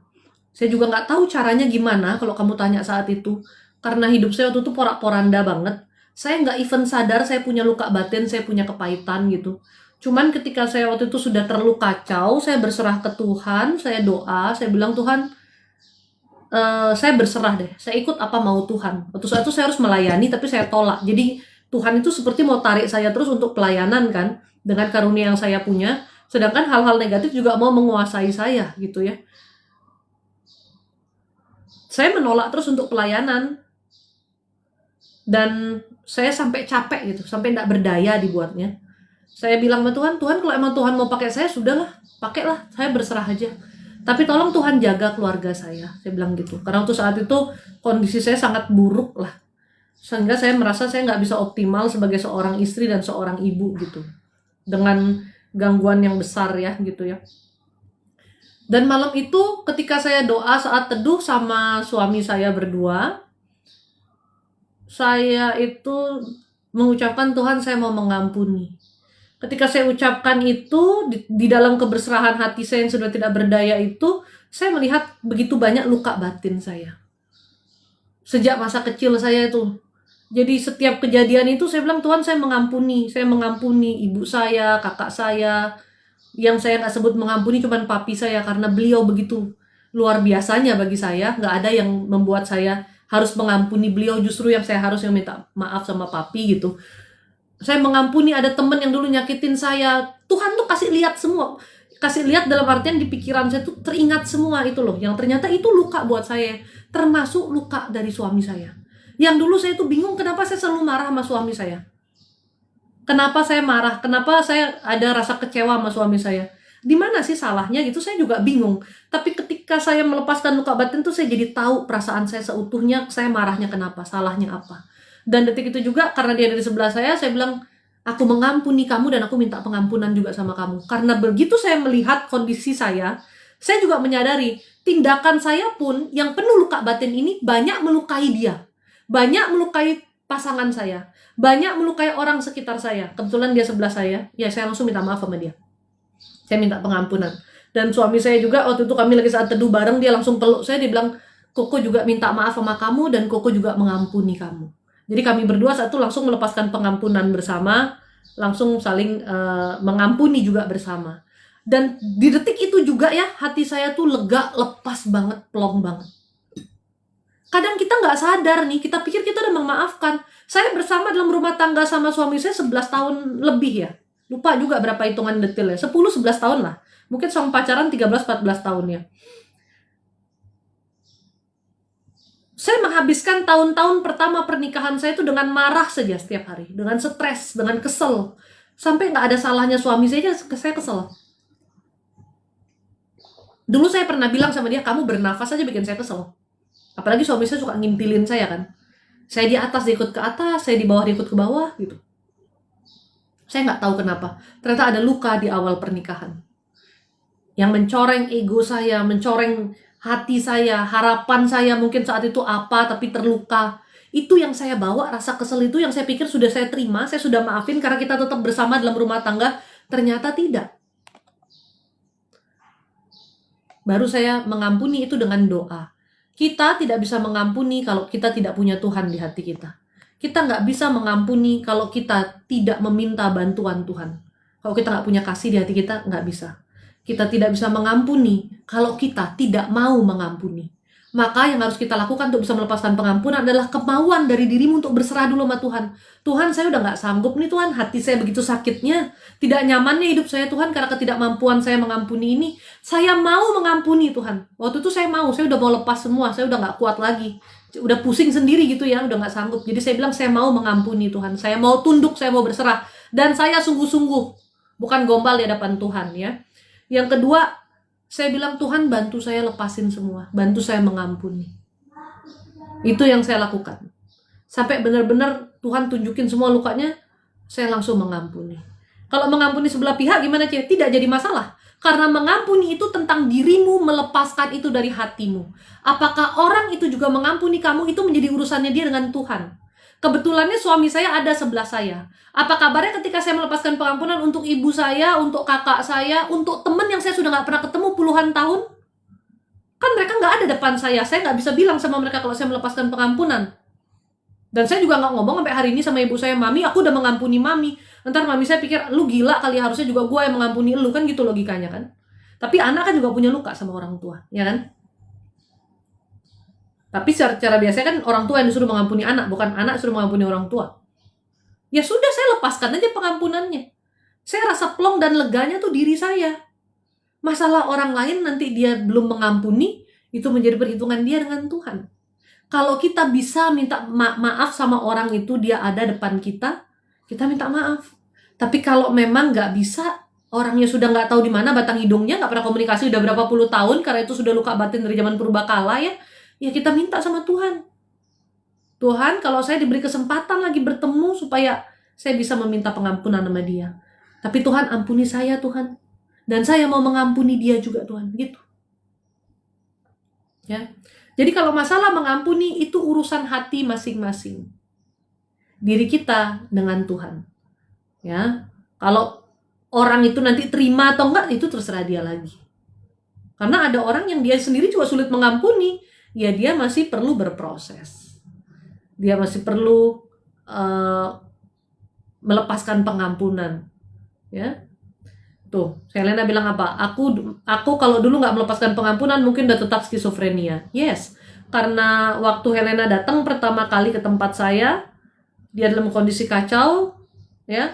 S1: Saya juga nggak tahu caranya gimana kalau kamu tanya saat itu. Karena hidup saya waktu itu porak-poranda banget. Saya nggak even sadar saya punya luka batin, saya punya kepahitan gitu. Cuman ketika saya waktu itu sudah terlalu kacau, saya berserah ke Tuhan, saya doa, saya bilang, Tuhan, saya berserah deh, saya ikut apa mau Tuhan. Waktu saat itu saya harus melayani, tapi saya tolak. Jadi Tuhan itu seperti mau tarik saya terus untuk pelayanan kan, dengan karunia yang saya punya, sedangkan hal-hal negatif juga mau menguasai saya gitu ya. Saya menolak terus untuk pelayanan, dan saya sampai capek gitu, sampai tidak berdaya dibuatnya. Saya bilang sama Tuhan, Tuhan kalau emang Tuhan mau pakai saya, sudahlah, pakailah, saya berserah aja. Tapi tolong Tuhan jaga keluarga saya bilang gitu. Karena waktu saat itu kondisi saya sangat buruk lah. Sehingga saya merasa saya nggak bisa optimal sebagai seorang istri dan seorang ibu gitu. Dengan gangguan yang besar ya gitu ya. Dan malam itu ketika saya doa saat teduh sama suami saya berdua, saya itu mengucapkan, Tuhan saya mau mengampuni. Ketika saya ucapkan itu, di dalam keberserahan hati saya yang sudah tidak berdaya itu, saya melihat begitu banyak luka batin saya. Sejak masa kecil saya itu. Jadi setiap kejadian itu saya bilang, Tuhan saya mengampuni. Saya mengampuni ibu saya, kakak saya. Yang saya nggak sebut mengampuni cuman papi saya, karena beliau begitu luar biasanya bagi saya. Nggak ada yang membuat saya harus mengampuni beliau, justru yang saya harus minta maaf sama papi gitu. Saya mengampuni ada teman yang dulu nyakitin saya. Tuhan tuh kasih lihat semua. Kasih lihat dalam artian di pikiran saya tuh teringat semua itu loh. Yang ternyata itu luka buat saya. Termasuk luka dari suami saya. Yang dulu saya tuh bingung kenapa saya selalu marah sama suami saya. Kenapa saya marah? Kenapa saya ada rasa kecewa sama suami saya? Di mana sih salahnya gitu? Saya juga bingung. Tapi ketika saya melepaskan luka batin tuh saya jadi tahu perasaan saya seutuhnya. Saya marahnya kenapa? Salahnya apa? Dan detik itu juga karena dia ada di sebelah saya bilang, aku mengampuni kamu dan aku minta pengampunan juga sama kamu. Karena begitu saya melihat kondisi saya juga menyadari tindakan saya pun yang penuh luka batin ini banyak melukai dia. Banyak melukai pasangan saya. Banyak melukai orang sekitar saya. Kebetulan dia sebelah saya, ya saya langsung minta maaf sama dia. Saya minta pengampunan. Dan suami saya juga waktu itu kami lagi saat teduh bareng, dia langsung peluk saya, dia bilang, Koko juga minta maaf sama kamu dan Koko juga mengampuni kamu. Jadi kami berdua saat itu langsung melepaskan pengampunan bersama, langsung saling mengampuni juga bersama. Dan di detik itu juga ya, hati saya tuh lega, lepas banget, plong banget. Kadang kita nggak sadar nih, kita pikir kita udah memaafkan. Saya bersama dalam rumah tangga sama suami saya 11 tahun lebih ya. Lupa juga berapa hitungan detailnya, 10-11 tahun lah. Mungkin sama pacaran 13-14 tahun ya. Saya menghabiskan tahun-tahun pertama pernikahan saya itu dengan marah saja setiap hari. Dengan stres, dengan kesel. Sampai nggak ada salahnya suami saya kesel. Dulu saya pernah bilang sama dia, kamu bernafas aja bikin saya kesel. Apalagi suami saya suka ngintilin saya kan. Saya di atas, dia ikut ke atas. Saya di bawah, dia ikut ke bawah gitu. Saya nggak tahu kenapa. Ternyata ada luka di awal pernikahan. Yang mencoreng ego saya, mencoreng hati saya, harapan saya mungkin saat itu apa, tapi terluka. Itu yang saya bawa, rasa kesel itu yang saya pikir sudah saya terima, saya sudah maafin karena kita tetap bersama dalam rumah tangga. Ternyata tidak. Baru saya mengampuni itu dengan doa. Kita tidak bisa mengampuni kalau kita tidak punya Tuhan di hati kita. Kita nggak bisa mengampuni kalau kita tidak meminta bantuan Tuhan. Kalau kita nggak punya kasih di hati kita, nggak bisa. Kita tidak bisa mengampuni kalau kita tidak mau mengampuni. Maka yang harus kita lakukan untuk bisa melepaskan pengampunan adalah kemauan dari dirimu untuk berserah dulu sama Tuhan. Tuhan, saya udah nggak sanggup nih Tuhan, hati saya begitu sakitnya, tidak nyamannya hidup saya Tuhan karena ketidakmampuan saya mengampuni ini. Saya mau mengampuni Tuhan. Waktu itu saya udah mau lepas semua, saya udah nggak kuat lagi. Udah pusing sendiri gitu ya, udah nggak sanggup. Jadi saya bilang saya mau mengampuni Tuhan, saya mau tunduk, saya mau berserah. Dan saya sungguh-sungguh, bukan gombal di hadapan Tuhan ya. Yang kedua, saya bilang Tuhan bantu saya lepasin semua, bantu saya mengampuni. Itu yang saya lakukan. Sampai benar-benar Tuhan tunjukin semua lukanya, saya langsung mengampuni. Kalau mengampuni sebelah pihak gimana Cie? Tidak jadi masalah. Karena mengampuni itu tentang dirimu, melepaskan itu dari hatimu. Apakah orang itu juga mengampuni kamu, itu menjadi urusannya dia dengan Tuhan. Kebetulannya suami saya ada sebelah saya. Apa kabarnya ketika saya melepaskan pengampunan untuk ibu saya, untuk kakak saya, untuk teman yang saya sudah nggak pernah ketemu puluhan tahun? Kan mereka nggak ada depan saya nggak bisa bilang sama mereka kalau saya melepaskan pengampunan. Dan saya juga nggak ngomong sampai hari ini sama ibu saya, Mami, aku udah mengampuni Mami. Ntar mami saya pikir, lu gila kali, harusnya juga gue yang mengampuni lu, kan gitu logikanya kan. Tapi anak kan juga punya luka sama orang tua, ya kan? Tapi secara biasanya kan orang tua yang disuruh mengampuni anak, bukan anak suruh mengampuni orang tua. Ya sudah, saya lepaskan aja pengampunannya. Saya rasa plong dan leganya tuh diri saya. Masalah orang lain nanti dia belum mengampuni, itu menjadi perhitungan dia dengan Tuhan. Kalau kita bisa minta maaf sama orang itu, dia ada depan kita minta maaf. Tapi kalau memang nggak bisa, orangnya sudah nggak tahu di mana batang hidungnya, nggak pernah komunikasi udah berapa puluh tahun, karena itu sudah luka batin dari zaman purbakala ya kita minta sama Tuhan. Tuhan, kalau saya diberi kesempatan lagi bertemu supaya saya bisa meminta pengampunan sama dia. Tapi Tuhan, ampuni saya Tuhan. Dan saya mau mengampuni dia juga Tuhan, gitu. Ya. Jadi kalau masalah mengampuni itu urusan hati masing-masing. Diri kita dengan Tuhan. Ya. Kalau orang itu nanti terima atau enggak, itu terserah dia lagi. Karena ada orang yang dia sendiri juga sulit mengampuni, ya dia masih perlu berproses. Dia masih perlu melepaskan pengampunan. Ya. Tuh, Helena bilang apa? Aku kalau dulu nggak melepaskan pengampunan mungkin udah tetap skizofrenia. Yes, karena waktu Helena datang pertama kali ke tempat saya, dia dalam kondisi kacau, ya,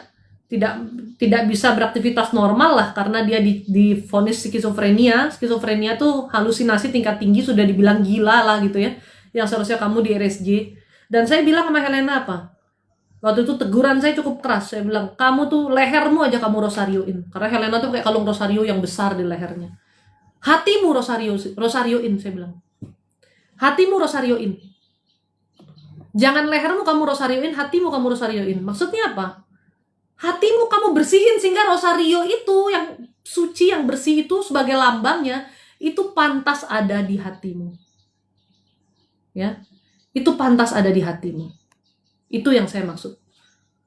S1: tidak bisa beraktivitas normal lah karena dia divonis skizofrenia. Skizofrenia tuh halusinasi tingkat tinggi, sudah dibilang gila lah gitu ya. Yang seharusnya kamu di RSJ. Dan saya bilang sama Helena apa? Waktu itu teguran saya cukup keras. Saya bilang, kamu tuh lehermu aja kamu rosarioin. Karena Helena tuh kayak kalung rosario yang besar di lehernya. Hatimu rosarioin, saya bilang. Hatimu rosarioin. Jangan lehermu kamu rosarioin, hatimu kamu rosarioin. Maksudnya apa? Hatimu kamu bersihin sehingga rosario itu yang suci, yang bersih itu sebagai lambangnya, itu pantas ada di hatimu. Ya, itu pantas ada di hatimu. Itu yang saya maksud.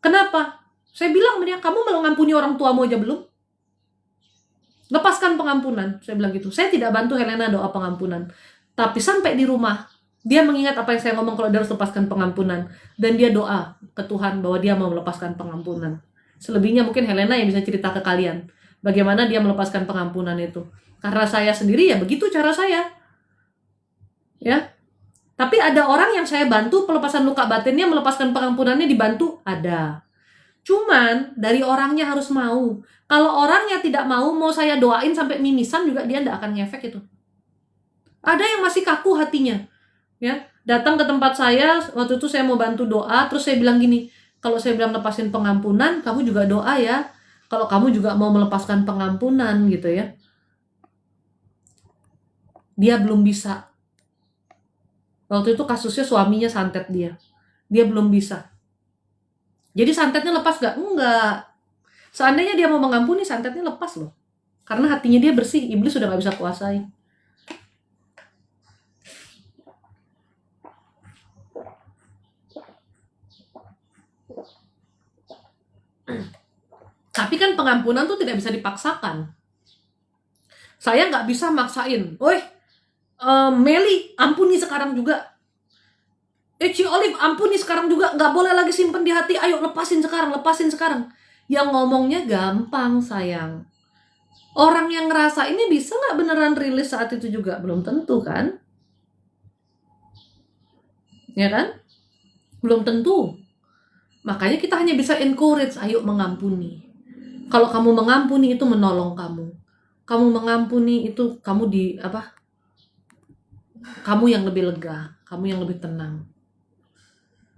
S1: Kenapa? Saya bilang sama dia, kamu mengampuni orang tuamu aja belum? Lepaskan pengampunan. Saya bilang gitu. Saya tidak bantu Helena doa pengampunan. Tapi sampai di rumah, dia mengingat apa yang saya ngomong kalau dia harus lepaskan pengampunan. Dan dia doa ke Tuhan bahwa dia mau melepaskan pengampunan. Selebihnya mungkin Helena yang bisa cerita ke kalian. Bagaimana dia melepaskan pengampunan itu. Karena saya sendiri ya begitu cara saya. Ya. Tapi ada orang yang saya bantu pelepasan luka batinnya, melepaskan pengampunannya dibantu, ada. Cuman dari orangnya harus mau. Kalau orangnya tidak mau saya doain sampai mimisan juga dia tidak akan ngefek itu. Ada yang masih kaku hatinya, ya. Datang ke tempat saya waktu itu saya mau bantu doa, terus saya bilang gini, kalau saya bilang lepasin pengampunan, kamu juga doa ya. Kalau kamu juga mau melepaskan pengampunan gitu ya. Dia belum bisa. Waktu itu kasusnya suaminya santet dia. Dia belum bisa. Jadi santetnya lepas gak? Enggak. Seandainya dia mau mengampuni, santetnya lepas loh. Karena hatinya dia bersih, iblis sudah gak bisa kuasai. Tapi kan pengampunan tuh tidak bisa dipaksakan. Saya gak bisa maksain. Meli, ampuni sekarang juga. Ci Olive, ampuni sekarang juga. Gak boleh lagi simpen di hati. Ayo lepasin sekarang. Yang ngomongnya gampang sayang. Orang yang ngerasa ini bisa gak beneran rilis saat itu juga? Belum tentu kan? Ya kan? Belum tentu. Makanya kita hanya bisa encourage, ayo mengampuni. Kalau kamu mengampuni itu menolong kamu. Kamu mengampuni itu kamu kamu yang lebih lega, kamu yang lebih tenang.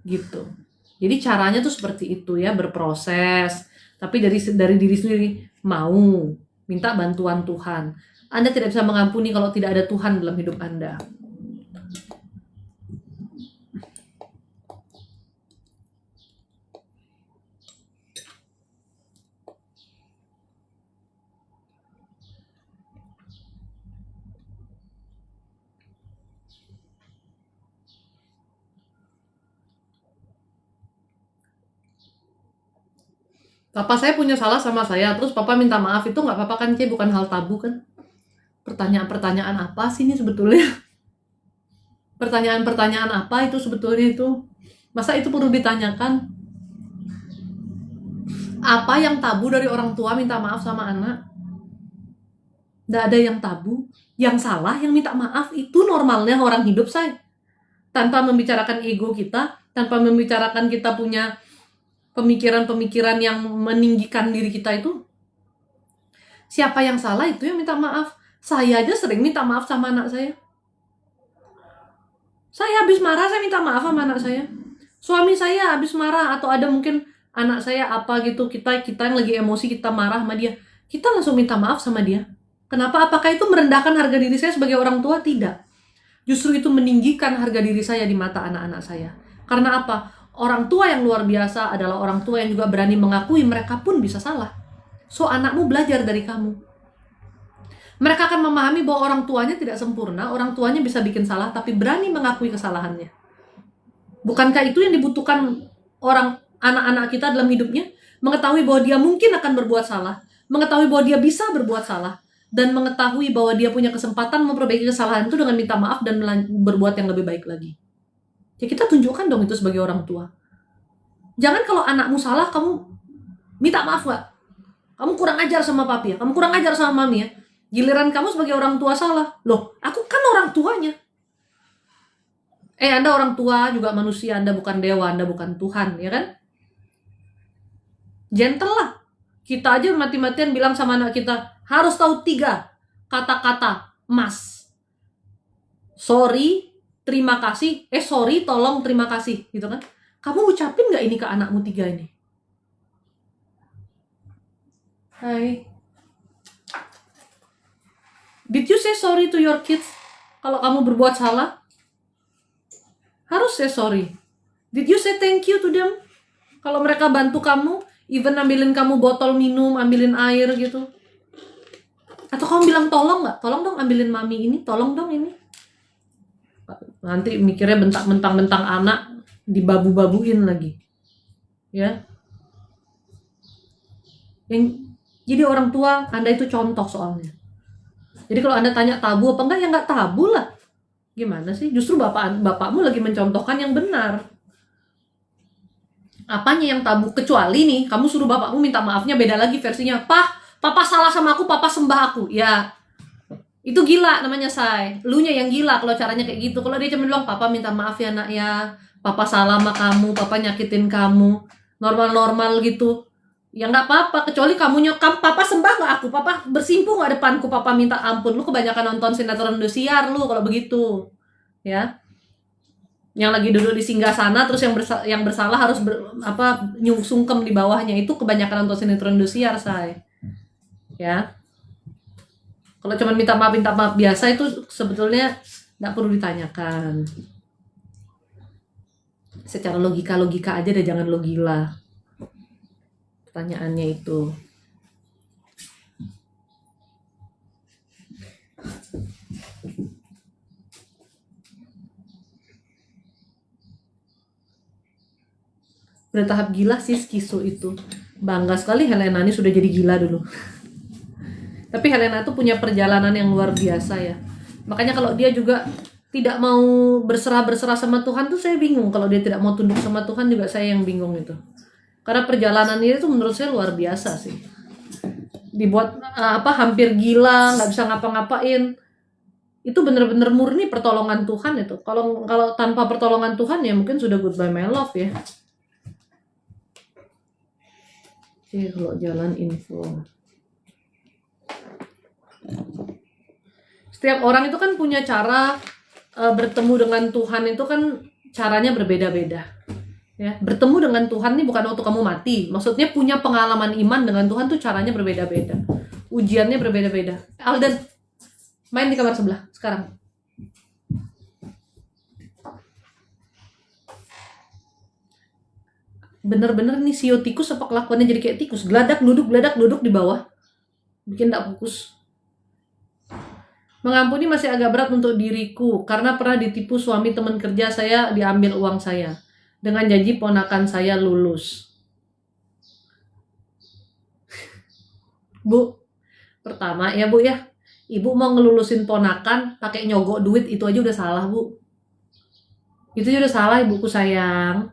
S1: Gitu. Jadi caranya tuh seperti itu ya, berproses. Tapi dari diri sendiri mau minta bantuan Tuhan. Anda tidak bisa mengampuni kalau tidak ada Tuhan dalam hidup Anda. Papa saya punya salah sama saya, terus papa minta maaf, itu nggak apa-apa kan, Ci? Bukan hal tabu kan? Pertanyaan-pertanyaan apa sih ini sebetulnya? Pertanyaan-pertanyaan apa itu sebetulnya itu? Masa itu perlu ditanyakan? Apa yang tabu dari orang tua minta maaf sama anak? Nggak ada yang tabu. Yang salah yang minta maaf itu normalnya orang hidup, say. Tanpa membicarakan ego kita, tanpa membicarakan kita punya pemikiran-pemikiran yang meninggikan diri kita itu. Siapa yang salah itu yang minta maaf. Saya aja sering minta maaf sama anak saya. Saya habis marah, saya minta maaf sama anak saya. Suami saya habis marah, atau ada mungkin anak saya apa gitu, kita yang lagi emosi, kita marah sama dia, kita langsung minta maaf sama dia. Kenapa? Apakah itu merendahkan harga diri saya sebagai orang tua? Tidak. Justru itu meninggikan harga diri saya di mata anak-anak saya. Karena apa? Orang tua yang luar biasa adalah orang tua yang juga berani mengakui mereka pun bisa salah. So, anakmu belajar dari kamu. Mereka akan memahami bahwa orang tuanya tidak sempurna, orang tuanya bisa bikin salah, tapi berani mengakui kesalahannya. Bukankah itu yang dibutuhkan orang anak-anak kita dalam hidupnya? Mengetahui bahwa dia mungkin akan berbuat salah, mengetahui bahwa dia bisa berbuat salah, dan mengetahui bahwa dia punya kesempatan memperbaiki kesalahan itu dengan minta maaf dan berbuat yang lebih baik lagi. Ya kita tunjukkan dong itu sebagai orang tua. Jangan kalau anakmu salah, kamu minta maaf gak? Kamu kurang ajar sama papi ya, kamu kurang ajar sama mami ya. Giliran kamu sebagai orang tua salah. Loh, aku kan orang tuanya. Anda orang tua juga manusia, Anda bukan dewa, Anda bukan Tuhan, ya kan? Gentle lah. Kita aja mati-matian bilang sama anak kita, harus tahu 3 kata-kata emas. Sorry, terima kasih, sorry, tolong, terima kasih, gitu kan? Kamu ucapin gak ini ke anakmu 3 ini? Hai. Did you say sorry to your kids? Kalau kamu berbuat salah, harus say sorry. Did you say thank you to them? Kalau mereka bantu kamu, even ambilin kamu botol minum, ambilin air gitu. Atau kamu bilang tolong gak? Tolong dong ambilin mami ini, tolong dong ini. Nanti mikirnya bentang-bentang anak, dibabu-babuin lagi. Ya. Jadi orang tua, Anda itu contoh soalnya. Jadi kalau Anda tanya tabu apa enggak, ya enggak tabu lah. Gimana sih? Justru bapakmu lagi mencontohkan yang benar. Apanya yang tabu? Kecuali nih, kamu suruh bapakmu minta maafnya beda lagi versinya. Papa salah sama aku, papa sembah aku. Ya, itu gila namanya, say. Elunya yang gila kalau caranya kayak gitu. Kalau dia cuma bilang, papa minta maaf ya nak ya, papa salah sama kamu, papa nyakitin kamu, normal-normal gitu. Ya nggak apa-apa, kecuali kamu nyokap, papa sembah nggak aku, papa bersimpuh nggak depanku, papa minta ampun. Lu kebanyakan nonton sinetron Indosiar lu kalau begitu, ya. Yang lagi duduk di singgasana, terus yang bersalah harus sungkem di bawahnya, itu kebanyakan nonton sinetron Indosiar, say. Ya. Kalau cuma minta maaf biasa itu sebetulnya nggak perlu ditanyakan. Secara logika aja deh, jangan lo gila. Pertanyaannya itu. Udah tahap gila sih skiso itu. Bangga sekali Helena ini sudah jadi gila dulu. Tapi Helena tuh punya perjalanan yang luar biasa ya. Makanya kalau dia juga tidak mau berserah sama Tuhan tuh saya bingung. Kalau dia tidak mau tunduk sama Tuhan juga saya yang bingung itu. Karena perjalanan ini tuh menurut saya luar biasa sih. Dibuat hampir gila, nggak bisa ngapa-ngapain. Itu bener-bener murni pertolongan Tuhan itu. Kalau tanpa pertolongan Tuhan ya mungkin sudah goodbye my love ya. Oke, kalau jalan info. Setiap orang itu kan punya cara bertemu dengan Tuhan itu kan caranya berbeda-beda. Ya, bertemu dengan Tuhan ini bukan waktu kamu mati. Maksudnya punya pengalaman iman dengan Tuhan tuh caranya berbeda-beda. Ujiannya berbeda-beda. Alden, main di kamar sebelah sekarang. Bener-bener nih sio tikus apa kelakuannya jadi kayak tikus. Geladak duduk di bawah. Bikin gak fokus. Mengampuni masih agak berat untuk diriku. Karena pernah ditipu suami teman kerja saya, diambil uang saya. Dengan janji ponakan saya lulus. Bu, pertama ya Bu ya, ibu mau ngelulusin ponakan pakai nyogok duit itu aja udah salah Bu. Itu aja udah salah ibuku sayang.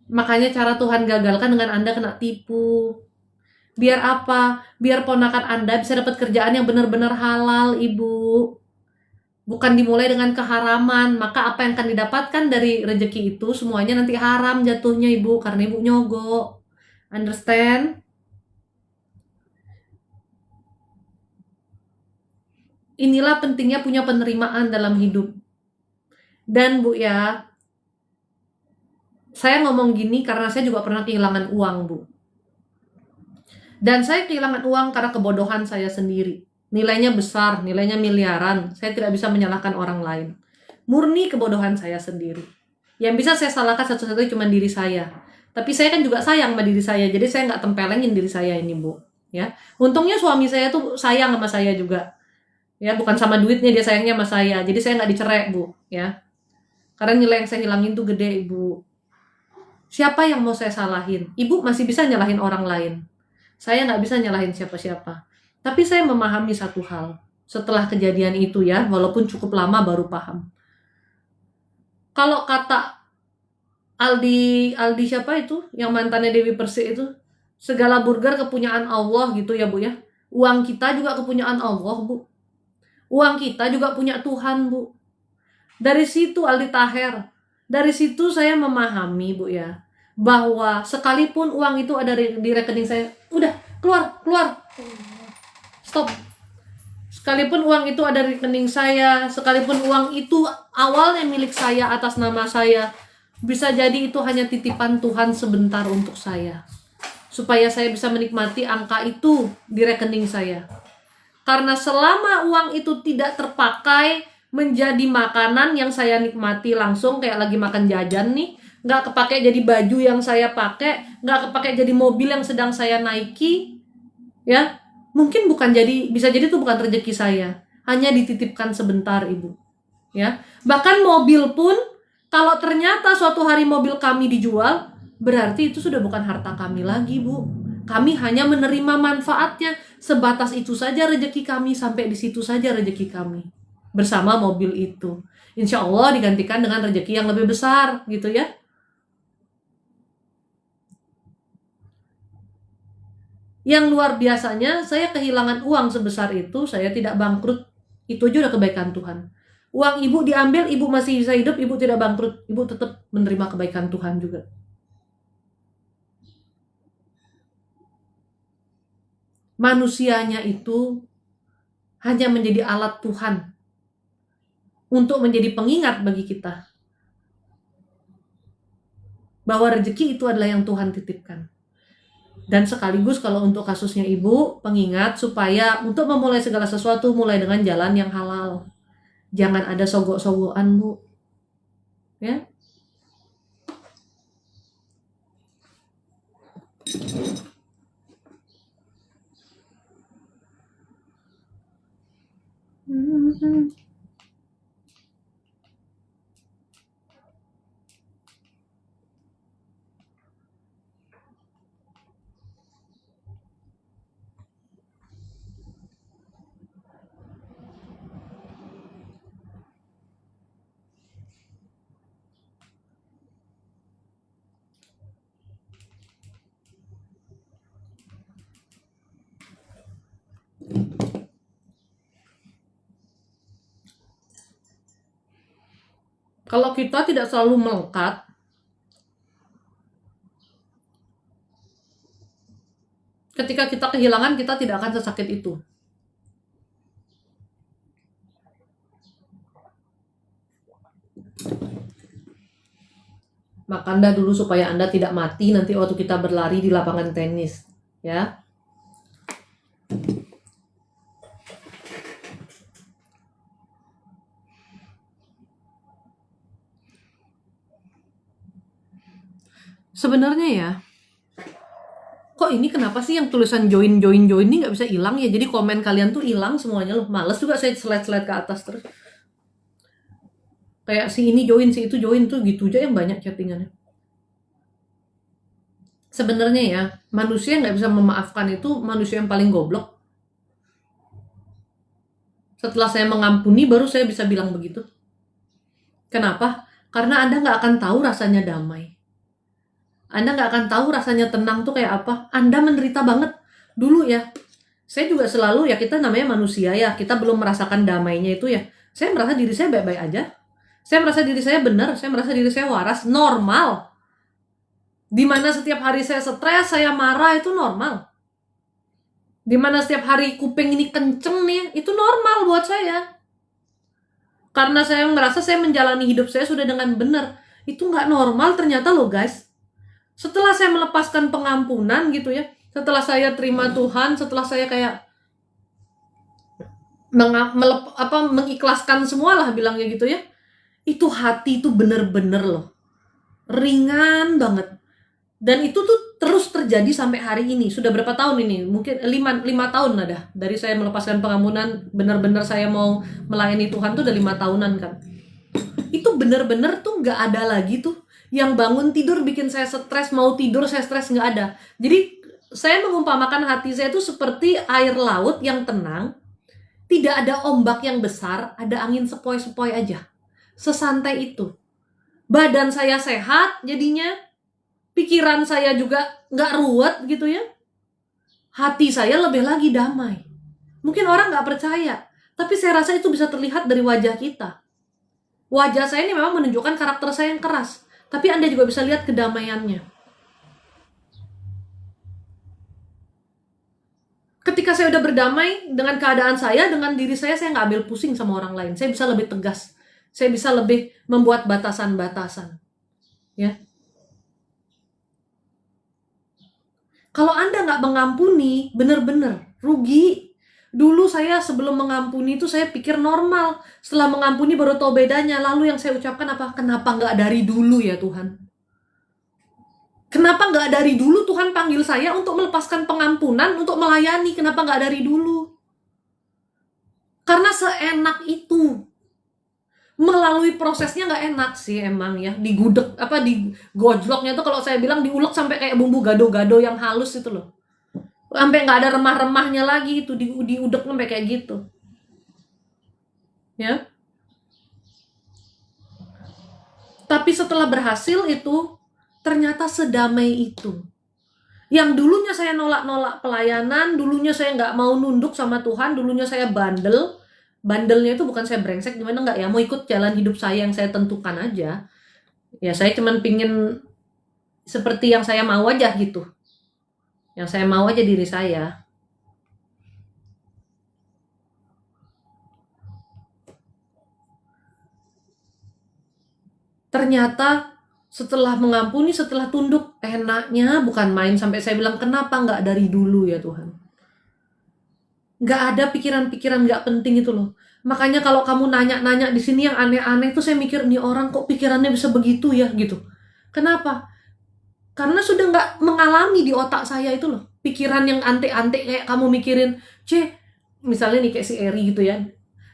S1: Makanya cara Tuhan gagalkan dengan Anda kena tipu. Biar apa? Biar ponakan Anda bisa dapat kerjaan yang benar-benar halal, Ibu. Bukan dimulai dengan keharaman. Maka apa yang akan didapatkan dari rezeki itu semuanya nanti haram jatuhnya, Ibu, karena Ibu nyogok. Understand? Inilah pentingnya punya penerimaan dalam hidup. Dan Bu ya, saya ngomong gini karena saya juga pernah kehilangan uang, Bu. Dan saya kehilangan uang karena kebodohan saya sendiri. Nilainya besar, nilainya miliaran. Saya tidak bisa menyalahkan orang lain. Murni kebodohan saya sendiri. Yang bisa saya salahkan satu-satunya cuma diri saya. Tapi saya kan juga sayang sama diri saya. Jadi saya nggak tempelengin diri saya ini, Bu. Ya, untungnya suami saya tuh sayang sama saya juga. Ya, bukan sama duitnya dia sayangnya sama saya. Jadi saya nggak dicerai, Bu. Ya, karena nilai yang saya hilangin tuh gede, Ibu. Siapa yang mau saya salahin? Ibu masih bisa nyalahin orang lain. Saya nggak bisa nyalahin siapa-siapa. Tapi saya memahami satu hal. Setelah kejadian itu ya, walaupun cukup lama baru paham. Kalau kata Aldi siapa itu? Yang mantannya Dewi Persik itu. Segala burger kepunyaan Allah gitu ya, Bu ya. Uang kita juga kepunyaan Allah, Bu. Uang kita juga punya Tuhan, Bu. Dari situ Aldi Taher. Dari situ saya memahami, Bu ya, bahwa sekalipun uang itu ada di rekening saya, udah keluar, stop. Sekalipun uang itu ada di rekening saya, sekalipun uang itu awalnya milik saya atas nama saya, bisa jadi itu hanya titipan Tuhan sebentar untuk saya, supaya saya bisa menikmati angka itu di rekening saya. Karena selama uang itu tidak terpakai menjadi makanan yang saya nikmati langsung, kayak lagi makan jajan nih, nggak kepake jadi baju yang saya pakai, nggak kepake jadi mobil yang sedang saya naiki, ya mungkin bisa jadi itu bukan rezeki saya, hanya dititipkan sebentar, Ibu. Ya, bahkan mobil pun kalau ternyata suatu hari mobil kami dijual, berarti itu sudah bukan harta kami lagi, Bu. Kami hanya menerima manfaatnya. Sebatas itu saja rezeki kami, sampai di situ saja rezeki kami bersama mobil itu. Insya Allah digantikan dengan rezeki yang lebih besar, gitu ya. Yang luar biasanya, saya kehilangan uang sebesar itu, saya tidak bangkrut. Itu aja udah kebaikan Tuhan. Uang Ibu diambil, Ibu masih bisa hidup, Ibu tidak bangkrut. Ibu tetap menerima kebaikan Tuhan juga. Manusianya itu hanya menjadi alat Tuhan untuk menjadi pengingat bagi kita bahwa rezeki itu adalah yang Tuhan titipkan. Dan sekaligus kalau untuk kasusnya Ibu, pengingat supaya untuk memulai segala sesuatu, mulai dengan jalan yang halal. Jangan ada sogok-sogokan, Bu. Ya. Kalau kita tidak selalu melekat, ketika kita kehilangan, kita tidak akan sesakit itu. Makanlah dulu supaya Anda tidak mati nanti waktu kita berlari di lapangan tenis, ya. Sebenarnya ya, kok ini kenapa sih yang tulisan join ini nggak bisa hilang ya? Jadi komen kalian tuh hilang semuanya loh. Males juga saya slide ke atas terus. Kayak si ini join, si itu join tuh gitu aja yang banyak chattingannya. Sebenarnya ya, manusia nggak bisa memaafkan itu manusia yang paling goblok. Setelah saya mengampuni, baru saya bisa bilang begitu. Kenapa? Karena Anda nggak akan tahu rasanya damai. Anda nggak akan tahu rasanya tenang tuh kayak apa. Anda menderita banget. Dulu ya, saya juga selalu ya, kita namanya manusia ya, kita belum merasakan damainya itu ya. Saya merasa diri saya baik-baik aja. Saya merasa diri saya benar, saya merasa diri saya waras, normal. Dimana setiap hari saya stres, saya marah, itu normal. Dimana setiap hari kuping ini kenceng nih, itu normal buat saya. Karena saya merasa saya menjalani hidup saya sudah dengan benar. Itu nggak normal ternyata loh guys. Setelah saya melepaskan pengampunan gitu ya, setelah saya terima Tuhan, setelah saya kayak mengikhlaskan semua lah bilangnya gitu ya, itu hati itu bener-bener loh ringan banget. Dan itu tuh terus terjadi sampai hari ini. Sudah berapa tahun ini? Mungkin 5 tahun ada. Dari saya melepaskan pengampunan, benar-benar saya mau melayani Tuhan tuh udah 5 tahunan kan. Itu benar-benar tuh nggak ada lagi tuh yang bangun tidur bikin saya stres, mau tidur saya stres, nggak ada. Jadi saya mengumpamakan hati saya tuh seperti air laut yang tenang. Tidak ada ombak yang besar, ada angin sepoi-sepoi aja. Sesantai itu. Badan saya sehat jadinya. Pikiran saya juga nggak ruwet gitu ya. Hati saya lebih lagi damai. Mungkin orang nggak percaya, tapi saya rasa itu bisa terlihat dari wajah kita. Wajah saya ini memang menunjukkan karakter saya yang keras, tapi Anda juga bisa lihat kedamaiannya. Ketika saya udah berdamai dengan keadaan saya, dengan diri saya nggak ambil pusing sama orang lain. Saya bisa lebih tegas. Saya bisa lebih membuat batasan-batasan. Ya. Kalau Anda nggak mengampuni, bener-bener rugi. Dulu saya sebelum mengampuni itu saya pikir normal. Setelah mengampuni baru tahu bedanya. Lalu yang saya ucapkan apa? Kenapa nggak dari dulu ya Tuhan? Kenapa nggak dari dulu Tuhan panggil saya untuk melepaskan pengampunan, untuk melayani? Kenapa nggak dari dulu? Karena seenak itu. Melalui prosesnya nggak enak sih emang ya, digudeg digojloknya tuh kalau saya bilang diulek sampai kayak bumbu gado-gado yang halus itu loh, sampai nggak ada remah-remahnya lagi, itu diudek sampai kayak gitu ya. Tapi setelah berhasil itu ternyata sedamai itu. Yang dulunya saya nolak-nolak pelayanan, dulunya saya nggak mau nunduk sama Tuhan, dulunya saya bandelnya itu bukan saya brengsek gimana, nggak ya, mau ikut jalan hidup saya yang saya tentukan aja ya, saya cuman pingin seperti yang saya mau aja gitu, yang saya mau aja diri saya. Ternyata setelah mengampuni, setelah tunduk, enaknya bukan main. Sampai saya bilang, kenapa nggak dari dulu ya Tuhan? Nggak ada pikiran-pikiran nggak penting itu loh. Makanya kalau kamu nanya-nanya di sini yang aneh-aneh tuh saya mikir, nih orang kok pikirannya bisa begitu ya gitu. Kenapa? Karena sudah nggak mengalami di otak saya itu loh. Pikiran yang antek-antek kayak kamu mikirin, misalnya nih kayak si Eri gitu ya.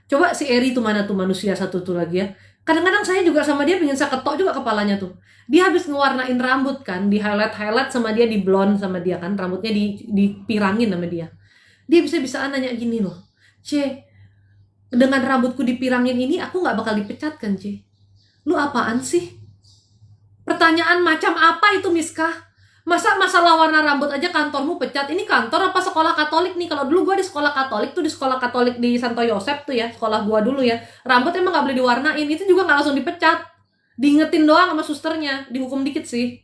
S1: Coba si Eri tuh mana tuh manusia satu tuh lagi ya. Kadang-kadang saya juga sama dia pengen saya ketok juga kepalanya tuh. Dia habis ngewarnain rambut kan, di highlight sama dia, di blonde sama dia kan, rambutnya dipirangin sama dia. Dia bisa-bisaan nanya gini loh, dengan rambutku dipirangin ini aku nggak bakal dipecat kan, Lu apaan sih? Pertanyaan macam apa itu, Miska? Masa masalah warna rambut aja kantormu pecat? Ini kantor apa sekolah Katolik nih? Kalau dulu gue di sekolah Katolik tuh, di sekolah Katolik di Santo Yosep tuh ya, sekolah gue dulu ya, rambut emang nggak boleh diwarnain. Itu juga nggak langsung dipecat, diingetin doang sama susternya, dihukum dikit sih.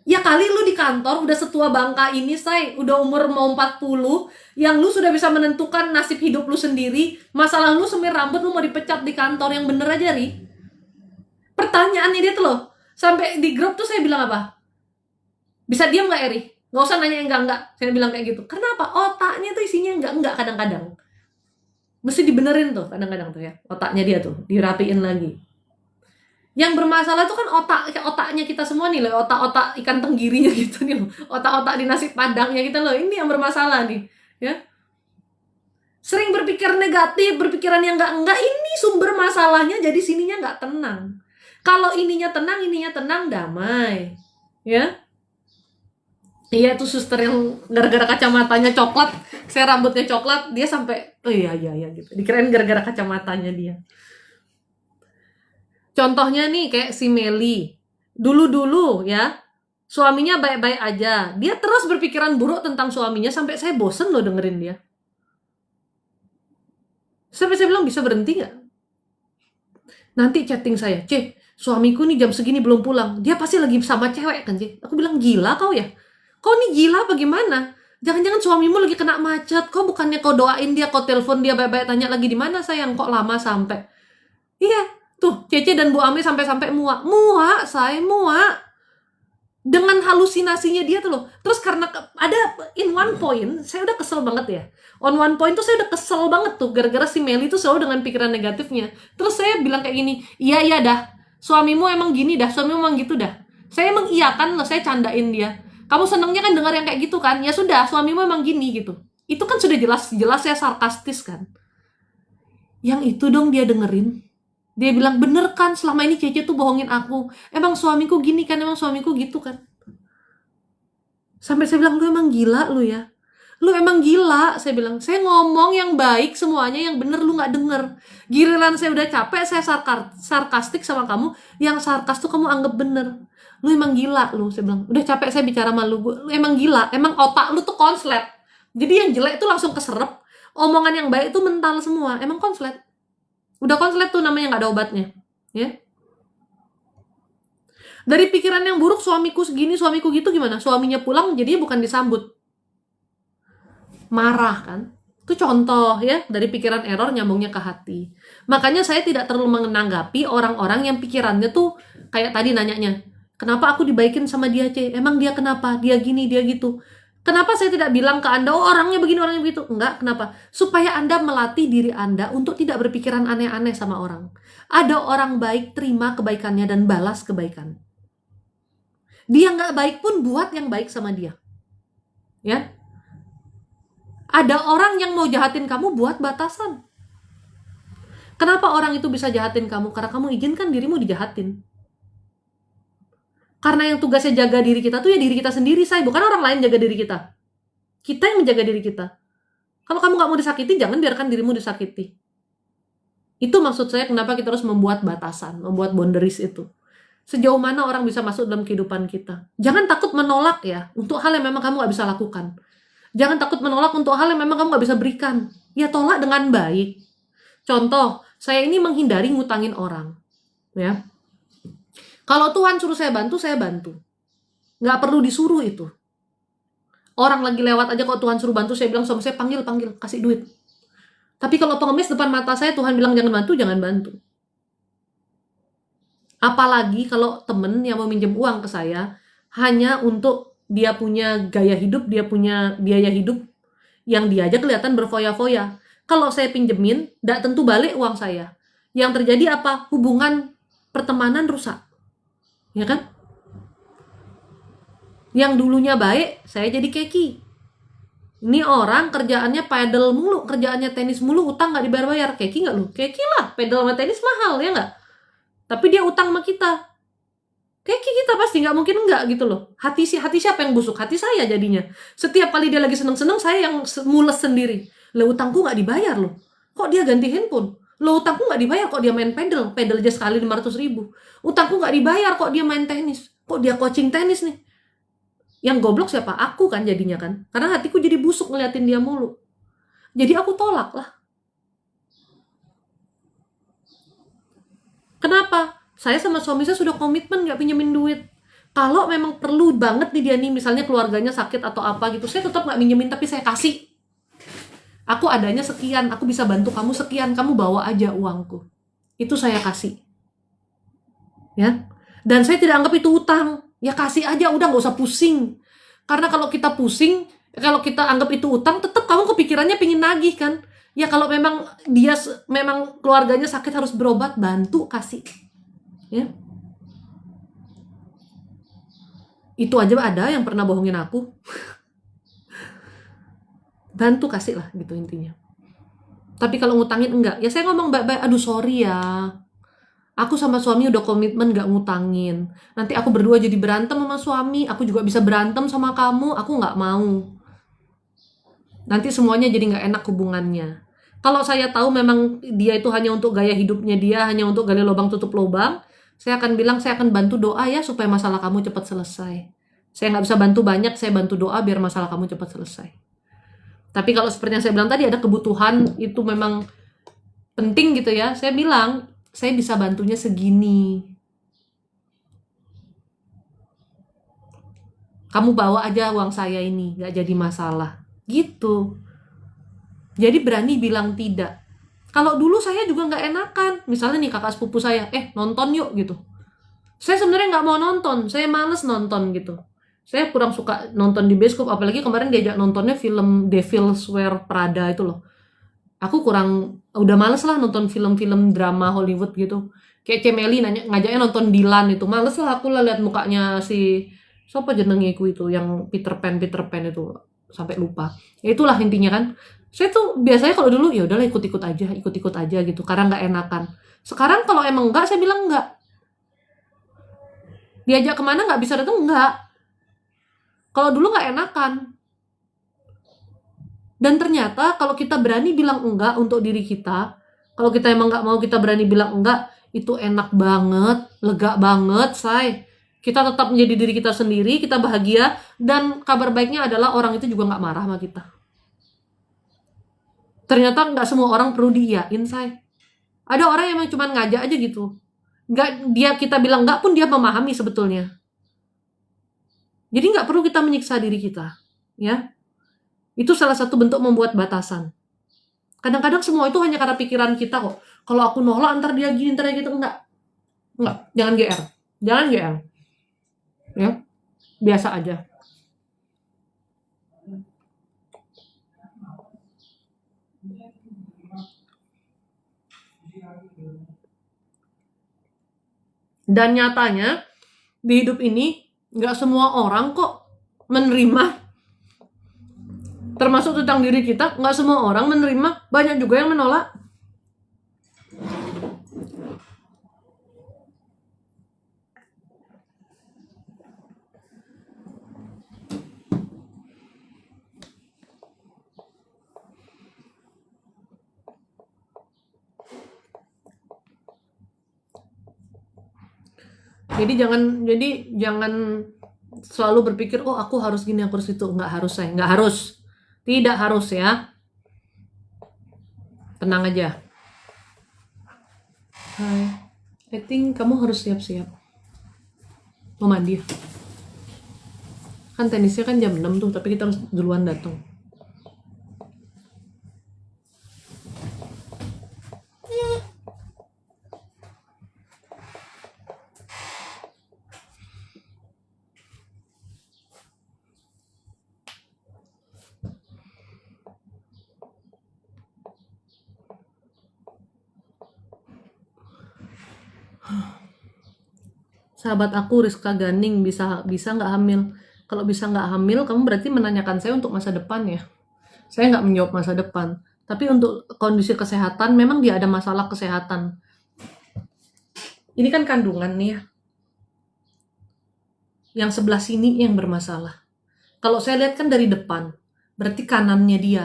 S1: Ya kali lu di kantor udah setua bangka ini, say, udah umur mau 40, yang lu sudah bisa menentukan nasib hidup lu sendiri, masalah lu semir rambut lu mau dipecat di kantor, yang bener aja, Ri. Pertanyaannya dia tuh loh, sampai di grup tuh saya bilang apa? Bisa diam gak Eri? Gak usah nanya enggak. Saya bilang kayak gitu. Kenapa? Otaknya tuh isinya enggak kadang-kadang. Mesti dibenerin tuh kadang-kadang tuh ya. Otaknya dia tuh, dirapiin lagi. Yang bermasalah tuh kan otaknya kita semua nih loh, otak-otak ikan tenggirinya gitu nih loh, otak-otak di nasi padangnya kita loh, ini yang bermasalah nih, ya. Sering berpikir negatif, berpikiran yang enggak, ini sumber masalahnya, jadi sininya enggak tenang. Kalau ininya tenang, damai, ya. Iya tuh suster yang gara-gara kacamatanya coklat, saya rambutnya coklat, dia sampai, oh iya gitu, dikirain gara-gara kacamatanya dia. Contohnya nih kayak si Meli. Dulu-dulu ya, suaminya baik-baik aja. Dia terus berpikiran buruk tentang suaminya sampai saya bosen loh dengerin dia. Sampai saya bilang, bisa berhenti nggak? Nanti chatting saya, "C, suamiku nih jam segini belum pulang. Dia pasti lagi sama cewek kan, C?" Aku bilang, "Gila kau ya? Kau nih gila apa gimana? Jangan-jangan suamimu lagi kena macet. Kau bukannya kau doain dia, kau telepon dia baik-baik, tanya lagi di mana sayang, kok lama sampai?" Iya, tuh Cece dan Bu Ame sampai-sampai muak. Muak, saya muak. Dengan halusinasinya dia tuh loh. Terus karena ada in one point, saya udah kesel banget ya. On one point tuh saya udah kesel banget tuh, gara-gara si Meli tuh selalu dengan pikiran negatifnya. Terus saya bilang kayak gini, iya dah, suamimu emang gini dah, suamimu emang gitu dah. Saya emang iya kan loh, saya candain dia. Kamu senengnya kan dengar yang kayak gitu kan? Ya sudah, suamimu emang gini gitu. Itu kan sudah jelas saya sarkastis kan. Yang itu dong dia dengerin. Dia bilang, "Bener kan selama ini Cece tuh bohongin aku. Emang suamiku gini kan, emang suamiku gitu kan." Sampai saya bilang, "Lu emang gila lu ya. Lu emang gila," saya bilang. "Saya ngomong yang baik semuanya, yang bener lu nggak denger. Giliran saya udah capek, saya sarkastik sama kamu, yang sarkas tuh kamu anggap bener. Lu emang gila lu," saya bilang. "Udah capek saya bicara sama lu emang gila. Emang otak lu tuh konslet. Jadi yang jelek tuh langsung keserep. Omongan yang baik tuh mental semua. Emang konslet. Udah konslet tuh namanya, nggak ada obatnya." Ya. Dari pikiran yang buruk, suamiku segini, suamiku gitu, gimana? Suaminya pulang jadinya bukan disambut, marah kan? Itu contoh ya, dari pikiran error nyambungnya ke hati. Makanya saya tidak terlalu menanggapi orang-orang yang pikirannya tuh kayak tadi nanyanya, "Kenapa aku dibaikin sama dia, C? Emang dia kenapa? Dia gini, dia gitu." Kenapa saya tidak bilang ke Anda, "Oh, orangnya begini, orangnya begitu"? Enggak, kenapa? Supaya Anda melatih diri Anda untuk tidak berpikiran aneh-aneh sama orang. Ada orang baik, terima kebaikannya dan balas kebaikan. Dia nggak baik pun buat yang baik sama dia. Ya, ada orang yang mau jahatin kamu, buat batasan. Kenapa orang itu bisa jahatin kamu? Karena kamu izinkan dirimu dijahatin. Karena yang tugasnya jaga diri kita tuh ya diri kita sendiri, say. Bukan orang lain jaga diri kita. Kita yang menjaga diri kita. Kalau kamu nggak mau disakiti, jangan biarkan dirimu disakiti. Itu maksud saya kenapa kita harus membuat batasan, membuat boundaries itu. Sejauh mana orang bisa masuk dalam kehidupan kita. Jangan takut menolak ya, untuk hal yang memang kamu nggak bisa lakukan. Jangan takut menolak untuk hal yang memang kamu nggak bisa berikan. Ya tolak dengan baik. Contoh, saya ini menghindari ngutangin orang. Ya. Kalau Tuhan suruh saya bantu, saya bantu. Nggak perlu disuruh itu. Orang lagi lewat aja kok Tuhan suruh bantu, saya bilang sama saya, panggil, kasih duit. Tapi kalau pengemis depan mata saya, Tuhan bilang jangan bantu, jangan bantu. Apalagi kalau temen yang mau minjem uang ke saya, hanya untuk dia punya gaya hidup, dia punya biaya hidup, yang dia aja kelihatan berfoya-foya. Kalau saya pinjemin, nggak tentu balik uang saya. Yang terjadi apa? Hubungan pertemanan rusak. Ya kan? Yang dulunya baik, saya jadi keki. Ini orang kerjaannya pedal mulu, kerjaannya tenis mulu, utang nggak dibayar-bayar. Keki nggak lu? Keki lah, pedal sama tenis mahal, ya nggak? Tapi dia utang sama kita. Keki kita pasti nggak mungkin enggak gitu loh. Hati siapa yang busuk? Hati saya jadinya. Setiap kali dia lagi seneng-seneng, saya yang mules sendiri. Lah utangku nggak dibayar loh. Kok dia ganti handphone? Lo utangku nggak dibayar kok dia main pedal aja sekali 500.000. Utangku nggak dibayar kok dia main tenis. Kok dia coaching tenis nih? Yang goblok siapa? Aku kan jadinya kan. Karena hatiku jadi busuk ngeliatin dia mulu. Jadi aku tolak lah. Kenapa? Saya sama suami saya sudah komitmen nggak pinjemin duit. Kalau memang perlu banget nih dia nih, misalnya keluarganya sakit atau apa gitu, saya tetap nggak minjemin, tapi saya kasih. Aku adanya sekian, aku bisa bantu kamu sekian, kamu bawa aja uangku. Itu saya kasih. Ya. Dan saya tidak anggap itu utang. Ya kasih aja, udah nggak usah pusing. Karena kalau kita pusing, kalau kita anggap itu utang, tetap kamu kepikirannya pingin nagih kan. Ya kalau memang dia memang keluarganya sakit harus berobat, bantu kasih. Ya. Itu aja ada yang pernah bohongin aku. Bantu kasih lah gitu intinya. Tapi kalau ngutangin enggak, ya saya ngomong baik-baik, "Aduh sorry ya, aku sama suami udah komitmen gak ngutangin. Nanti aku berdua jadi berantem sama suami, aku juga bisa berantem sama kamu, aku gak mau. Nanti semuanya jadi gak enak hubungannya. Kalau saya tahu memang dia itu hanya untuk gaya hidupnya dia, hanya untuk gali lubang tutup lubang, Saya akan bilang, saya akan bantu doa ya supaya masalah kamu cepat selesai. Saya nggak bisa bantu banyak, saya bantu doa biar masalah kamu cepat selesai. Tapi kalau seperti yang saya bilang tadi, ada kebutuhan itu memang penting gitu ya, saya bilang, saya bisa bantunya segini. Kamu bawa aja uang saya ini, nggak jadi masalah. Gitu. Jadi berani bilang tidak. Kalau dulu saya juga nggak enakan. Misalnya nih kakak sepupu saya, nonton yuk gitu. Saya sebenarnya nggak mau nonton, saya males nonton gitu. Saya kurang suka nonton di bioskop, apalagi kemarin diajak nontonnya film Devil's Wear Prada itu loh. Aku udah males lah nonton film-film drama Hollywood gitu. Kayak Cemeli ngajaknya nonton Dilan itu, males lah aku lah lihat mukanya si siapa jenenge itu yang Peter Pan itu sampai lupa. Ya itulah intinya kan. Saya tuh biasanya kalau dulu ya udahlah ikut-ikut aja gitu karena nggak enakan. Sekarang kalau emang enggak saya bilang enggak. Diajak kemana nggak bisa datang enggak. Kalau dulu nggak enakan. Dan ternyata kalau kita berani bilang enggak untuk diri kita, kalau kita emang nggak mau kita berani bilang enggak, itu enak banget, lega banget, say. Kita tetap menjadi diri kita sendiri, kita bahagia, dan kabar baiknya adalah orang itu juga nggak marah sama kita. Ternyata nggak semua orang perlu diiyain, say. Ada orang yang cuma ngajak aja gitu. Kita bilang nggak pun dia memahami sebetulnya. Jadi nggak perlu kita menyiksa diri kita, ya. Itu salah satu bentuk membuat batasan. Kadang-kadang semua itu hanya karena pikiran kita kok. Kalau aku nolak, ntar dia gini, ntar dia gitu. Enggak. Jangan GR. Jangan GR. Ya, biasa aja. Dan nyatanya, di hidup ini, nggak semua orang kok menerima. Termasuk tentang diri kita, nggak semua orang menerima. Banyak juga yang menolak. Jadi jangan selalu berpikir, oh aku harus gini, aku harus itu. Nggak harus, saya. Nggak harus. Tidak harus ya. Tenang aja. Hai. I think kamu harus siap-siap. Mau mandi. Kan tenisnya kan jam 6 tuh, tapi kita harus duluan datang. Sahabat aku Rizka Ganing bisa nggak hamil? Kalau bisa nggak hamil, kamu berarti menanyakan saya untuk masa depan ya. Saya nggak menjawab masa depan. Tapi untuk kondisi kesehatan, memang dia ada masalah kesehatan. Ini kan kandungan nih ya. Yang sebelah sini yang bermasalah. Kalau saya lihat kan dari depan, berarti kanannya dia.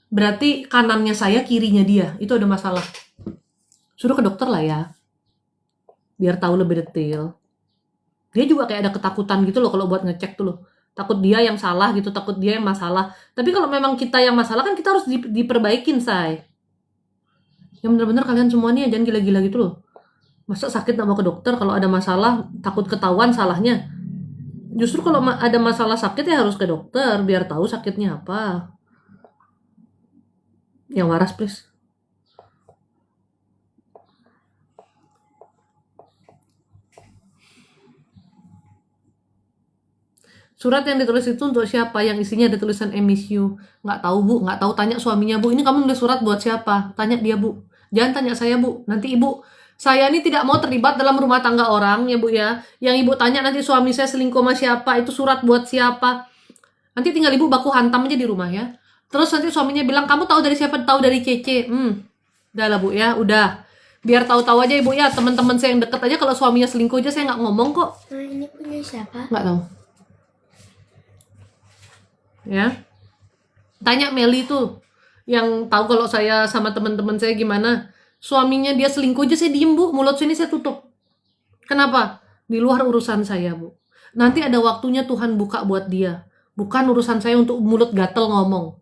S1: Berarti kanannya saya, kirinya dia. Itu ada masalah. Suruh ke dokter lah ya. Biar tahu lebih detail. Dia juga kayak ada ketakutan gitu loh kalau buat ngecek tuh loh. Takut dia yang salah gitu, takut dia yang masalah. Tapi kalau memang kita yang masalah kan kita harus diperbaikin, say. Yang benar-benar kalian semua nih jangan gila-gila gitu loh. Masa sakit gak mau ke dokter, kalau ada masalah takut ketahuan salahnya. Justru kalau ada masalah sakit ya harus ke dokter biar tahu sakitnya apa. Yang waras please. Surat yang ditulis itu untuk siapa? Yang isinya ada tulisan I miss you. Nggak tahu bu, nggak tahu, tanya suaminya bu. Ini kamu nulis surat buat siapa? Tanya dia bu. Jangan tanya saya bu. Nanti ibu, saya ini tidak mau terlibat dalam rumah tangga orang ya bu ya. Yang ibu tanya nanti suami saya selingkuh sama siapa? Itu surat buat siapa? Nanti tinggal ibu baku hantam aja di rumah ya. Terus nanti suaminya bilang kamu tahu dari siapa? Tahu dari Cece. Udah lah bu ya, udah. Biar tahu-tahu aja ibu ya. Teman-teman saya yang deket aja kalau suaminya selingkuh aja saya nggak ngomong kok.
S2: Nah ini punya siapa?
S1: Nggak tahu. Ya, tanya Meli tuh yang tahu kalau saya sama teman-teman saya gimana. Suaminya dia selingkuh aja saya diem, Bu. Mulut sini saya tutup. Kenapa? Di luar urusan saya, Bu. Nanti ada waktunya Tuhan buka buat dia. Bukan urusan saya untuk mulut gatel ngomong.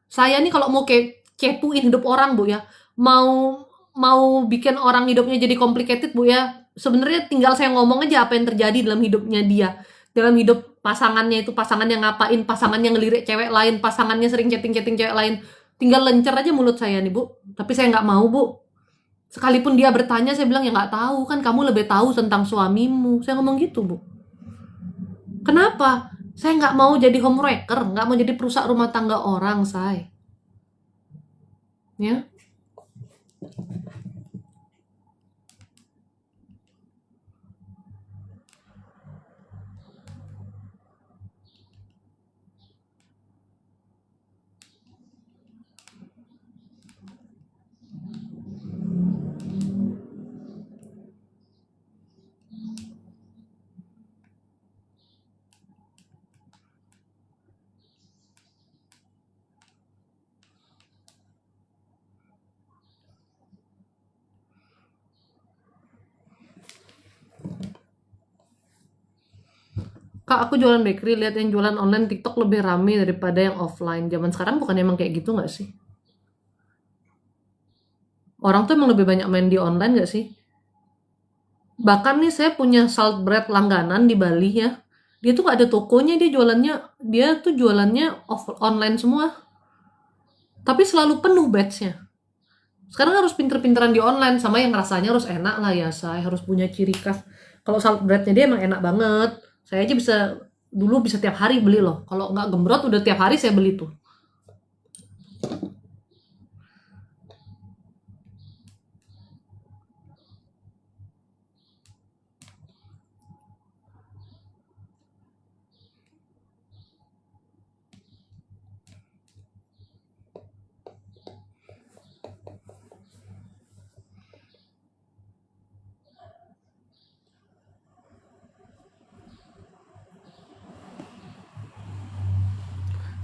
S1: Saya nih kalau mau kepuin hidup orang, Bu ya, mau mau bikin orang hidupnya jadi complicated, Bu ya. Sebenarnya tinggal saya ngomong aja apa yang terjadi dalam hidupnya dia. Dalam hidup pasangannya itu, pasangannya ngapain, pasangannya ngelirik cewek lain, pasangannya sering chatting-chatting cewek lain. Tinggal lencer aja mulut saya nih, Bu. Tapi saya nggak mau, Bu. Sekalipun dia bertanya, saya bilang ya nggak tahu, kan kamu lebih tahu tentang suamimu. Saya ngomong gitu, Bu. Kenapa? Saya nggak mau jadi homewrecker, nggak mau jadi perusak rumah tangga orang, saya. Ya. Kak, aku jualan bakery, lihat yang jualan online TikTok lebih rame daripada yang offline. Zaman sekarang bukan emang kayak gitu nggak sih? Orang tuh emang lebih banyak main di online nggak sih? Bahkan nih saya punya salt bread langganan di Bali ya. Dia tuh nggak ada tokonya, dia tuh jualannya online semua. Tapi selalu penuh batchnya. Sekarang harus pinter-pinteran di online, sama yang rasanya harus enak lah ya, saya harus punya ciri khas. Kalau salt breadnya dia emang enak banget. Saya aja dulu bisa tiap hari beli loh. Kalau nggak gembrot udah tiap hari saya beli tuh.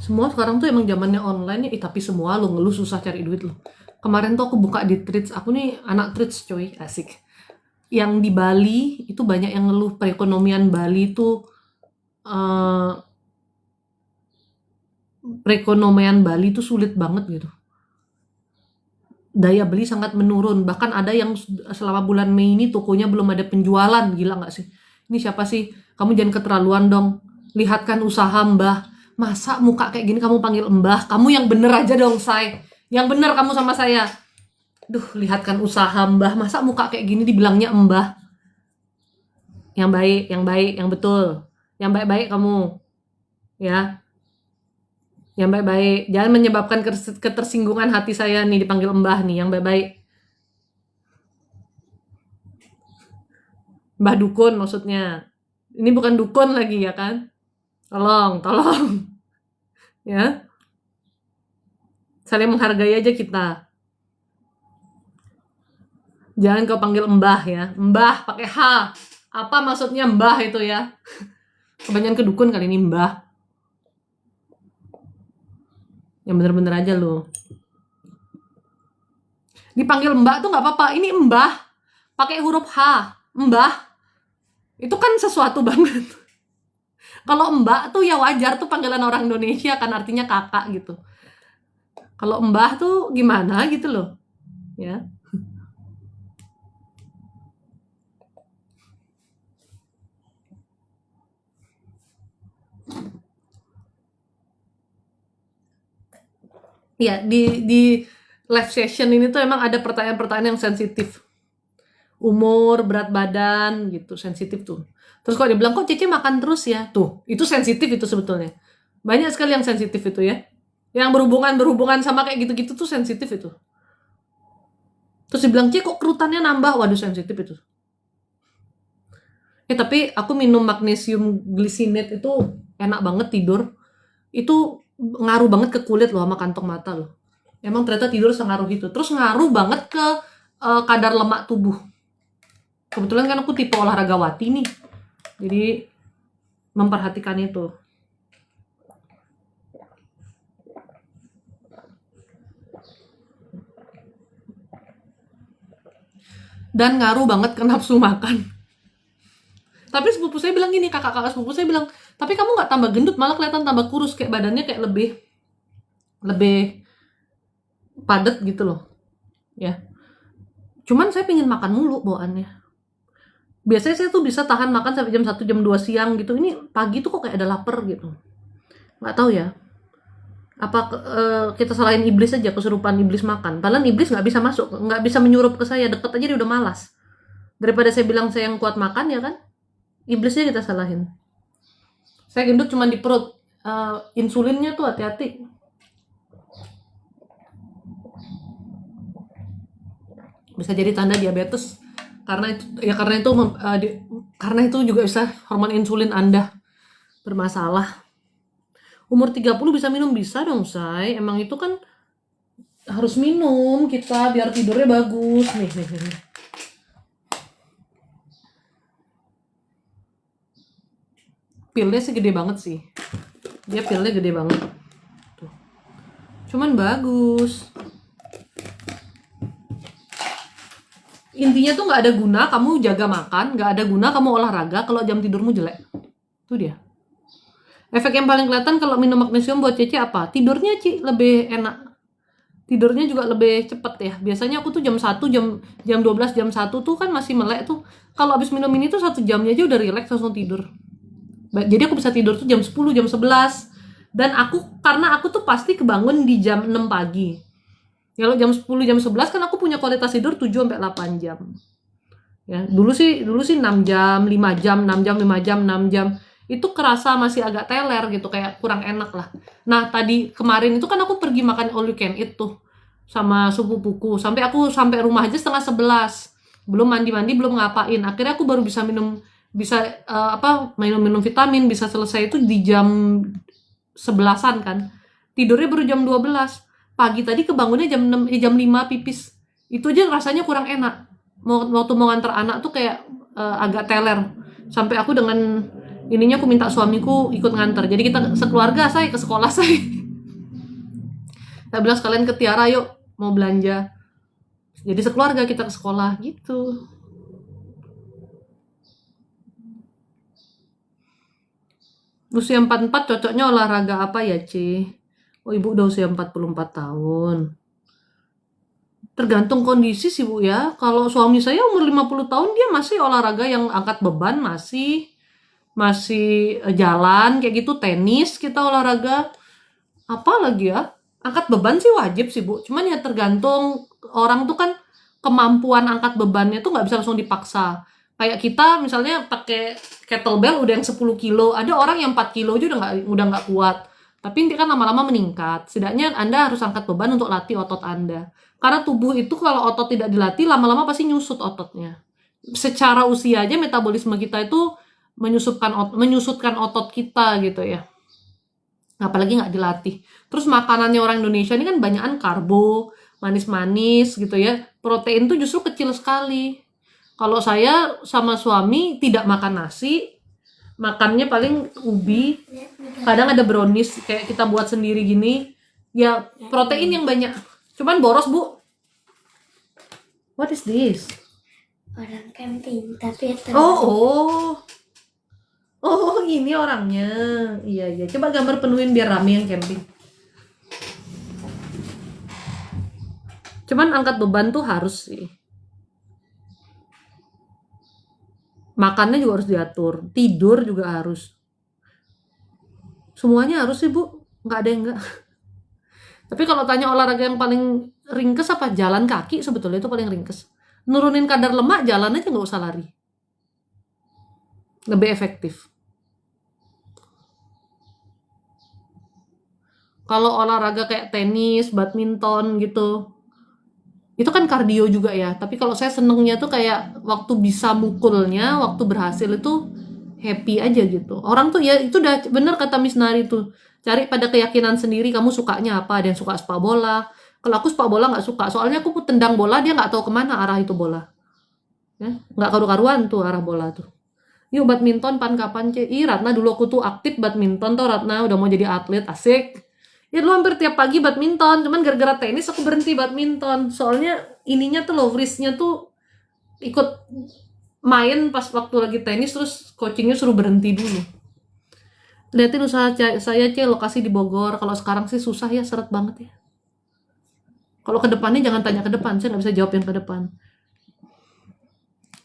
S1: Semua sekarang tuh emang zamannya online ya, tapi semua lo ngeluh susah cari duit lo. Kemarin tuh aku buka di Treats, aku nih anak Treats coy, asik. Yang di Bali itu banyak yang ngeluh perekonomian Bali tuh eh, perekonomian Bali tuh sulit banget gitu. Daya beli sangat menurun. Bahkan ada yang selama bulan Mei ini tokonya belum ada penjualan. Gila nggak sih? Ini siapa sih? Kamu jangan keterlaluan dong. Lihatkan usaha Mbah. Masa muka kayak gini kamu panggil Mbah? Kamu yang bener aja dong, say. Yang bener kamu sama saya. Duh, lihatkan usaha Mbah. Masa muka kayak gini dibilangnya Mbah? Yang baik, yang baik, yang betul. Yang baik-baik kamu. Ya, yang baik-baik. Jangan menyebabkan ketersinggungan hati saya nih dipanggil Mbah nih. Yang baik-baik. Mbah Dukun maksudnya. Ini bukan dukun lagi ya kan? Tolong, tolong. Ya, saling menghargai aja kita. Jangan kau panggil Mbah ya. Mbah pakai H. Apa maksudnya Mbah itu ya? Kebanyakan kedukun kali ini Mbah. Yang bener-bener aja lo. Dipanggil Mbak tuh nggak apa-apa. Ini Mbah. Pakai huruf H. Mbah. Itu kan sesuatu banget. Kalau Mbak tuh ya wajar tuh panggilan orang Indonesia kan artinya kakak gitu. Kalau Mbah tuh gimana gitu loh. Ya. Ya, di live session ini tuh emang ada pertanyaan-pertanyaan yang sensitif. Umur, berat badan gitu, sensitif tuh. Terus kalau dia bilang, kok Cece makan terus ya? Tuh, itu sensitif itu sebetulnya. Banyak sekali yang sensitif itu ya. Yang berhubungan sama kayak gitu-gitu tuh sensitif itu. Terus dia bilang, Cece kok kerutannya nambah? Waduh, sensitif itu. Tapi aku minum magnesium glycinate itu enak banget tidur. Itu ngaruh banget ke kulit loh sama kantong mata loh. Emang ternyata tidur sengaruh itu. Terus ngaruh banget ke kadar lemak tubuh. Kebetulan kan aku tipe olahragawati nih. Jadi memperhatikan itu. dan ngaruh banget ke nafsu makan. Tapi sepupu saya bilang gini, kakak-kakak sepupu saya bilang, tapi kamu nggak tambah gendut, malah kelihatan tambah kurus, kayak badannya kayak lebih padat gitu loh, ya. Cuman saya pengen makan mulu bawaannya. Biasanya saya tuh bisa tahan makan sampai jam 1, jam 2 siang gitu. Ini pagi tuh kok kayak ada lapar gitu. Nggak tahu ya. Apa kita salahin iblis aja, kesurupan iblis makan. Padahal iblis nggak bisa masuk, nggak bisa menyurup ke saya, deket aja dia udah malas. Daripada saya bilang saya yang kuat makan ya kan, iblisnya kita salahin. Saya gendut cuma di perut. Insulinnya tuh hati-hati. Bisa jadi tanda diabetes. Karena itu juga bisa hormon insulin Anda bermasalah. Umur 30 bisa minum, bisa dong, say. Emang itu kan harus minum kita biar tidurnya bagus. Nih. Pilnya sih gede banget sih. Dia pilnya gede banget. Tuh. Cuman bagus. Intinya tuh nggak ada guna kamu jaga makan, nggak ada guna kamu olahraga kalau jam tidurmu jelek. Itu dia. Efek yang paling kelihatan kalau minum magnesium buat Cece apa? Tidurnya lebih enak. Tidurnya juga lebih cepet ya. Biasanya aku tuh jam 1, jam 12, jam 1 tuh kan masih melek tuh. Kalau abis minum ini tuh 1 jamnya aja udah rileks langsung tidur. Jadi aku bisa tidur tuh jam 10, jam 11. Dan karena aku tuh pasti kebangun di jam 6 pagi. Kalau jam 10, jam 11 kan aku punya kualitas tidur 7-8 jam. Ya, dulu sih 6 jam, 5 jam, 6 jam, 5 jam, 6 jam. Itu kerasa masih agak teler gitu, kayak kurang enak lah. Nah, kemarin itu kan aku pergi makan all you can eat tuh sama sepupuku. Sampai rumah aja setengah 11. Belum mandi-mandi, belum ngapain. Akhirnya aku baru bisa minum vitamin, bisa selesai itu di jam 11-an kan. Tidurnya baru jam 12. Pagi tadi kebangunnya jam 6, jam 5 pipis. Itu aja rasanya kurang enak. Waktu mau nganter anak tuh kayak agak teler. Sampai aku dengan ininya aku minta suamiku ikut nganter. Jadi kita sekeluarga saya ke sekolah saya. Saya bilang sekalian ke Tiara yuk mau belanja. Jadi sekeluarga kita ke sekolah gitu. Usia 44 cocoknya olahraga apa ya, Ci? Oh, Ibu udah usia 44 tahun. Tergantung kondisi sih, Bu ya. Kalau suami saya umur 50 tahun dia masih olahraga yang angkat beban, masih jalan kayak gitu, tenis kita olahraga. Apa lagi ya? Angkat beban sih wajib sih, Bu. Cuman ya tergantung orang tuh kan kemampuan angkat bebannya tuh nggak bisa langsung dipaksa. Kayak kita misalnya pakai kettlebell udah yang 10 kilo, ada orang yang 4 kilo aja udah nggak kuat. Tapi ini kan lama-lama meningkat. Setidaknya Anda harus angkat beban untuk latih otot Anda. Karena tubuh itu kalau otot tidak dilatih, lama-lama pasti nyusut ototnya. Secara usia aja metabolisme kita itu menyusutkan otot kita gitu ya. Apalagi nggak dilatih. Terus makanannya orang Indonesia ini kan banyakan karbo, manis-manis gitu ya. Protein tuh justru kecil sekali. Kalau saya sama suami tidak makan nasi, makannya paling ubi, kadang ada brownies kayak kita buat sendiri gini, ya protein yang banyak. Cuman boros, Bu. What is this?
S2: Orang camping, tapi
S1: Oh, ini orangnya. Iya. Coba gambar penuhin biar rame yang camping. Cuman angkat beban tuh harus sih. Makannya juga harus diatur, tidur juga harus. Semuanya harus sih, Bu. Nggak ada yang nggak. Tapi kalau tanya olahraga yang paling ringkes apa? Jalan kaki sebetulnya itu paling ringkes. Nurunin kadar lemak, jalan aja nggak usah lari. Lebih efektif. Kalau olahraga kayak tenis, badminton gitu, itu kan kardio juga ya. Tapi kalau saya senengnya tuh kayak waktu bisa mukulnya, waktu berhasil itu happy aja gitu. Orang tuh ya itu udah bener kata Miss Nari tuh. Cari pada keyakinan sendiri kamu sukanya apa. Ada yang suka sepak bola. Kalau aku sepak bola nggak suka. Soalnya aku tendang bola dia nggak tahu kemana arah itu bola. Ya, nggak karu-karuan tuh arah bola tuh. Yuk badminton kapan Ratna dulu aku tuh aktif badminton tuh Ratna udah mau jadi atlet asik. Ya dulu hampir tiap pagi badminton, cuman gara-gara tenis aku berhenti badminton. Soalnya ininya tuh low risk-nya tuh ikut main pas waktu lagi tenis terus coachingnya suruh berhenti dulu. Liatin usaha saya lokasi di Bogor. Kalau sekarang sih susah ya, seret banget ya. Kalau ke depannya jangan tanya ke depan, saya nggak bisa jawab yang ke depan.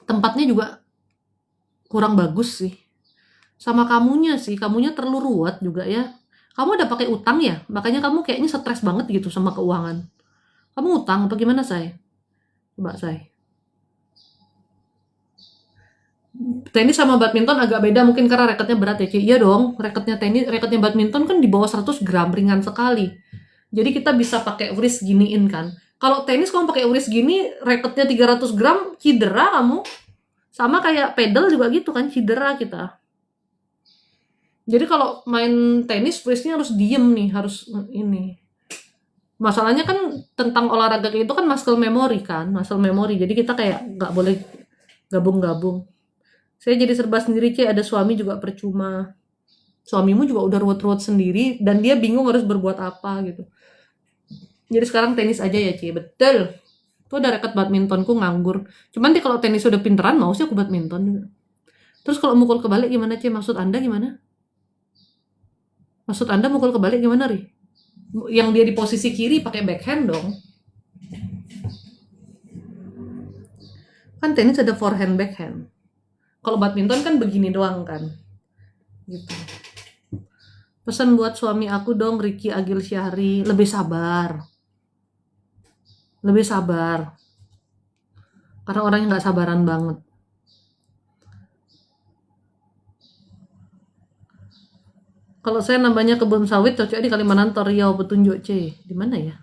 S1: Tempatnya juga kurang bagus sih. Sama kamunya sih, kamunya terlalu ruwet juga ya. Kamu udah pakai utang ya, makanya kamu kayaknya stres banget gitu sama keuangan. Kamu utang apa gimana, Say? Coba, Say. Tenis sama badminton agak beda mungkin karena raketnya berat ya, Ci. Iya dong, raketnya badminton kan di bawah 100 gram, ringan sekali. Jadi kita bisa pakai wrist giniin kan. Kalau tenis kamu pakai wrist gini, raketnya 300 gram, cedera kamu. Sama kayak pedal juga gitu kan, cedera kita. Jadi kalau main tenis, wristnya harus diem nih, harus ini. Masalahnya kan tentang olahraga kayak itu kan muscle memory kan, muscle memory. Jadi kita kayak nggak boleh gabung-gabung. Saya jadi serba sendiri, Ci. Ada suami juga percuma. Suamimu juga udah ruwet-ruwet sendiri dan dia bingung harus berbuat apa gitu. Jadi sekarang tenis aja ya, Ci. Betul. Tuh ada raket badmintonku nganggur. Cuman nih kalau tenis udah pinteran mau sih aku badminton juga. Terus kalau mukul kebalik gimana, Ci? Maksud Anda gimana? Maksud Anda mukul kebalik gimana, Ri? Yang dia di posisi kiri pakai backhand dong. Kan tenis ada forehand backhand. Kalau badminton kan begini doang kan. Gitu. Pesan buat suami aku dong, Ricky Agil Syahri, lebih sabar. Lebih sabar. Karena orangnya nggak sabaran banget. Kalau saya nambahnya kebun sawit, cocoknya di Kalimantan, Riau, petunjuk C. Di mana ya?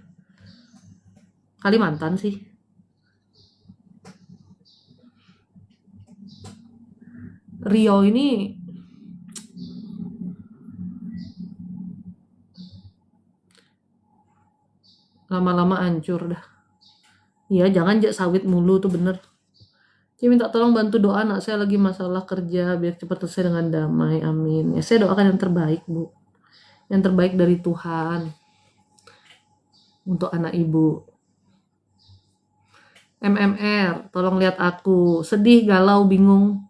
S1: Kalimantan sih. Riau ini lama-lama hancur dah. Iya, jangan sawit mulu tuh bener. Saya minta tolong bantu doa anak saya lagi masalah kerja biar cepat selesai dengan damai. Amin. Ya saya doakan yang terbaik, Bu. Yang terbaik dari Tuhan untuk anak Ibu. MMR, tolong lihat aku. Sedih, galau, bingung.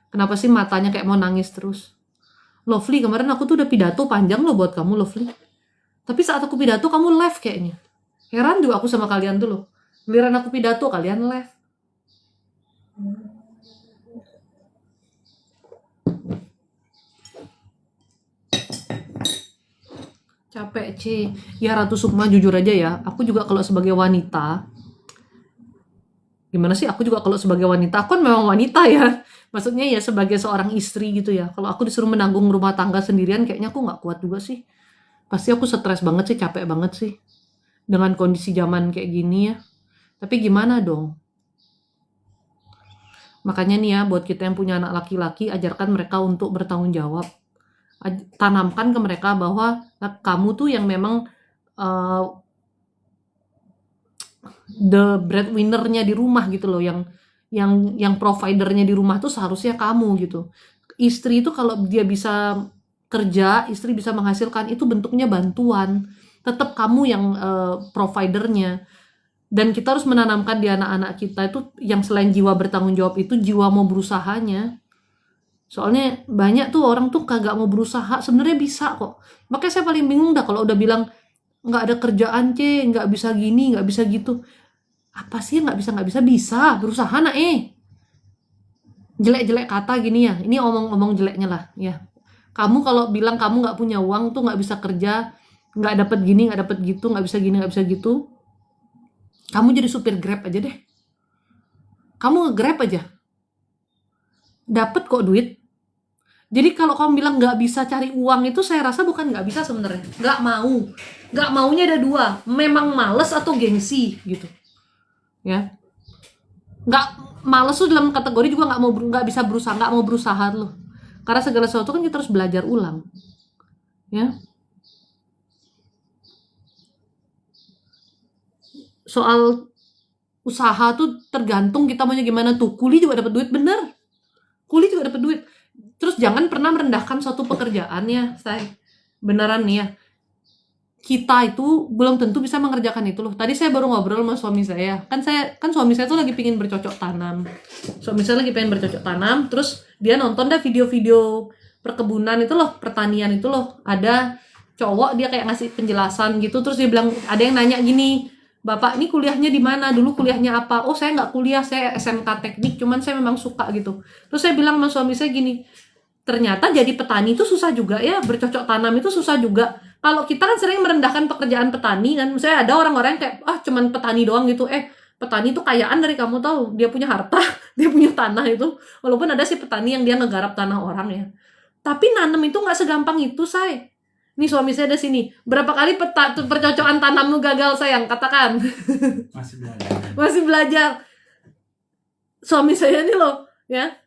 S1: Kenapa sih matanya kayak mau nangis terus? Lovely, kemarin aku tuh udah pidato panjang loh buat kamu, Lovely. Tapi saat aku pidato, kamu live kayaknya. Heran juga aku sama kalian tuh loh. Giliran aku pidato, kalian live. Capek, C. Ya Ratu Sukma, jujur aja ya. Aku juga kalau sebagai wanita, gimana sih? Aku juga kalau sebagai wanita, aku kan memang wanita ya. Maksudnya ya sebagai seorang istri gitu ya. Kalau aku disuruh menanggung rumah tangga sendirian, kayaknya aku nggak kuat juga sih. Pasti aku stres banget sih, capek banget sih. Dengan kondisi zaman kayak gini ya. Tapi gimana dong? Makanya nih ya, buat kita yang punya anak laki-laki, ajarkan mereka untuk bertanggung jawab. Tanamkan ke mereka bahwa kamu tuh yang memang the breadwinner-nya di rumah gitu loh, yang providernya di rumah tuh seharusnya kamu gitu. Istri itu kalau dia bisa kerja, istri bisa menghasilkan, itu bentuknya bantuan. Tetap kamu yang providernya. Dan kita harus menanamkan di anak-anak kita itu yang selain jiwa bertanggung jawab itu jiwa mau berusahanya. Soalnya banyak tuh orang tuh kagak mau berusaha, sebenarnya bisa kok. Makanya saya paling bingung dah kalau udah bilang nggak ada kerjaan, C, nggak bisa gini, nggak bisa gitu. Apa sih nggak bisa, bisa berusaha nak jelek-jelek kata gini ya, ini omong-omong jeleknya lah ya. Kamu kalau bilang kamu nggak punya uang tuh nggak bisa kerja, nggak dapet gini, nggak dapet gitu, nggak bisa gini, nggak bisa gitu, kamu jadi supir Grab aja deh. Kamu nge-Grab aja, dapet kok duit. Jadi kalau kamu bilang nggak bisa cari uang itu, saya rasa bukan nggak bisa sebenarnya, nggak maunya ada dua, memang males atau gengsi gitu ya. Nggak males tuh dalam kategori juga nggak bisa berusaha, nggak mau berusaha loh, karena segala sesuatu kan kita harus belajar ulang ya. Soal usaha tuh tergantung kita maunya gimana tuh. Kuli juga dapat duit, bener, kuli juga dapat duit. Terus jangan pernah merendahkan suatu pekerjaan ya, saya beneran nih ya. kita itu belum tentu bisa mengerjakan itu loh. Tadi saya baru ngobrol sama suami saya. Kan suami saya tuh lagi pingin bercocok tanam. Suami saya lagi pengen bercocok tanam, terus dia nonton dah video-video perkebunan itu loh, pertanian itu loh. Ada cowok dia kayak ngasih penjelasan gitu, terus dia bilang, ada yang nanya gini, "Bapak ini kuliahnya di mana? Dulu kuliahnya apa?" "Oh, saya nggak kuliah, saya SMK teknik, cuman saya memang suka gitu." Terus saya bilang sama suami saya gini, ternyata jadi petani itu susah juga ya, bercocok tanam itu susah juga. Kalau kita kan sering merendahkan pekerjaan petani kan, misalnya ada orang-orang yang kayak, cuman petani doang gitu. Petani itu kayaan dari kamu tahu, dia punya harta, dia punya tanah itu. Walaupun ada sih petani yang dia ngegarap tanah orang ya. Tapi nanam itu nggak segampang itu, say. Nih suami saya ada sini. Berapa kali percocokan tanammu gagal, sayang? Katakan.
S3: Masih belajar.
S1: Masih belajar. Suami saya nih loh, ya.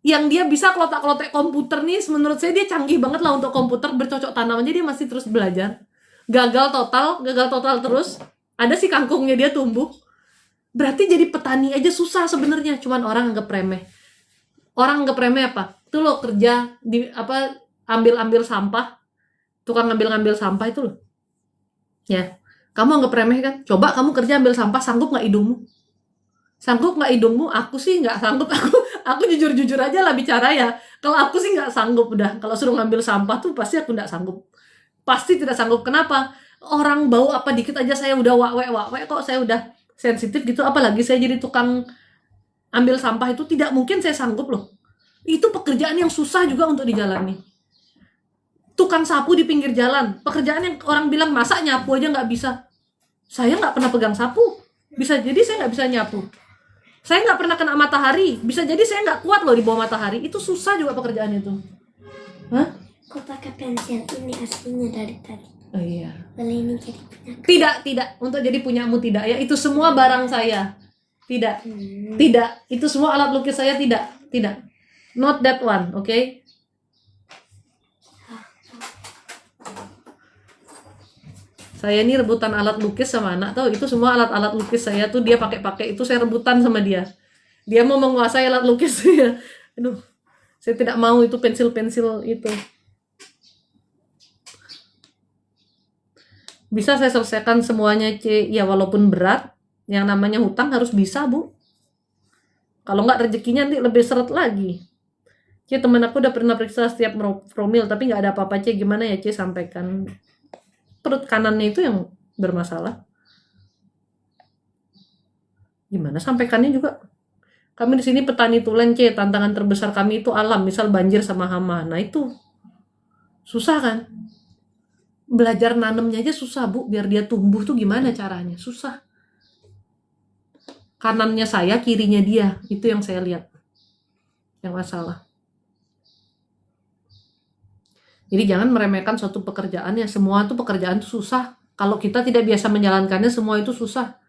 S1: Yang dia bisa klotak-klotek komputer nih, menurut saya dia canggih banget lah untuk komputer, bercocok tanam aja dia masih terus belajar. Gagal total terus. Ada sih kangkungnya dia tumbuh. Berarti jadi petani aja susah sebenarnya, cuman orang anggap remeh. Orang anggap remeh apa? Itu loh kerja di ambil sampah. Tukang ngambil sampah itu loh. Ya. Kamu anggap remeh kan? Coba kamu kerja ambil sampah, sanggup nggak hidungmu? Sanggup nggak hidungmu? Aku sih nggak sanggup. Aku jujur-jujur aja lah bicara ya. Kalau aku sih nggak sanggup udah. Kalau suruh ngambil sampah tuh pasti aku nggak sanggup. Pasti tidak sanggup. Kenapa? Orang bau apa dikit aja saya udah wak kok saya udah sensitif gitu. Apalagi saya jadi tukang ambil sampah itu tidak mungkin saya sanggup loh. Itu pekerjaan yang susah juga untuk dijalani. Tukang sapu di pinggir jalan. Pekerjaan yang orang bilang masa nyapu aja nggak bisa. Saya nggak pernah pegang sapu. Bisa jadi saya nggak bisa nyapu. Saya nggak pernah kena matahari. Bisa jadi saya nggak kuat loh di bawah matahari. Itu susah juga pekerjaan itu. Hah?
S2: Kok pakai pensil ini aslinya dari tadi?
S1: Oh iya.
S2: Boleh ini jadi punya.
S1: Tidak. Untuk jadi punyamu tidak ya. Itu semua barang saya. Tidak. Tidak. Itu semua alat lukis saya tidak. Tidak. Not that one, oke? Okay? Saya ini rebutan alat lukis sama anak, tahu itu semua alat-alat lukis saya tuh dia pakai itu saya rebutan sama dia. Dia mau menguasai alat lukis saya. Aduh, saya tidak mau itu pensil-pensil itu. Bisa saya selesaikan semuanya, C. Ya walaupun berat, yang namanya hutang harus bisa, Bu. Kalau nggak rezekinya nanti lebih seret lagi. C, temen aku udah pernah periksa setiap promil, tapi nggak ada apa-apa, C. Gimana ya, C? Sampaikan. Perut kanannya itu yang bermasalah. Gimana sampaikannya juga? Kami di sini petani tulen, C. Tantangan terbesar kami itu alam, misal banjir sama hama. Nah itu susah kan? Belajar nanemnya aja susah, Bu. Biar dia tumbuh tuh gimana caranya? Susah. Kanannya saya, kirinya dia. Itu yang saya lihat. Yang masalah. Jadi jangan meremehkan suatu pekerjaan ya. Semua tuh pekerjaan tuh susah. Kalau kita tidak biasa menjalankannya, semua itu susah.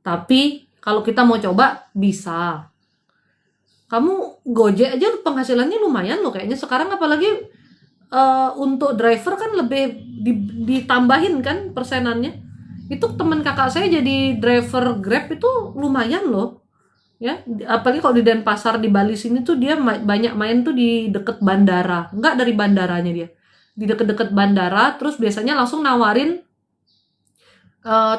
S1: Tapi kalau kita mau coba, bisa. Kamu Gojek aja penghasilannya lumayan loh kayaknya. Sekarang apalagi untuk driver kan lebih ditambahin kan persenannya. Itu teman kakak saya jadi driver Grab itu lumayan loh. Ya, apalagi kalau di Denpasar di Bali sini tuh dia banyak main tuh di deket bandara, enggak dari bandaranya dia, di deket-deket bandara, terus biasanya langsung nawarin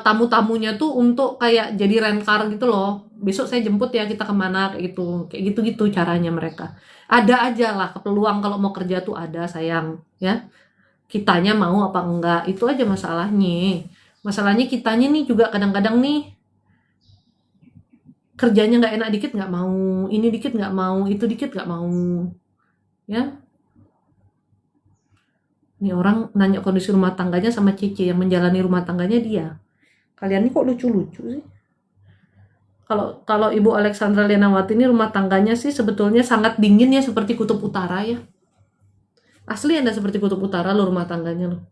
S1: tamu-tamunya tuh untuk kayak jadi rent car gitu loh, besok saya jemput ya kita kemana kayak gitu caranya mereka. Ada aja lah peluang kalau mau kerja tuh ada sayang, ya kitanya mau apa enggak itu aja masalahnya kitanya nih juga kadang-kadang nih kerjanya nggak enak dikit nggak mau, ini dikit nggak mau, itu dikit nggak mau, ya. Ini orang nanya kondisi rumah tangganya sama Cici yang menjalani rumah tangganya dia. Kalian ini kok lucu-lucu sih? Kalau Ibu Alexandra Lenawati ini rumah tangganya sih sebetulnya sangat dingin ya, seperti kutub utara ya. Asli Anda seperti kutub utara lo rumah tangganya lo.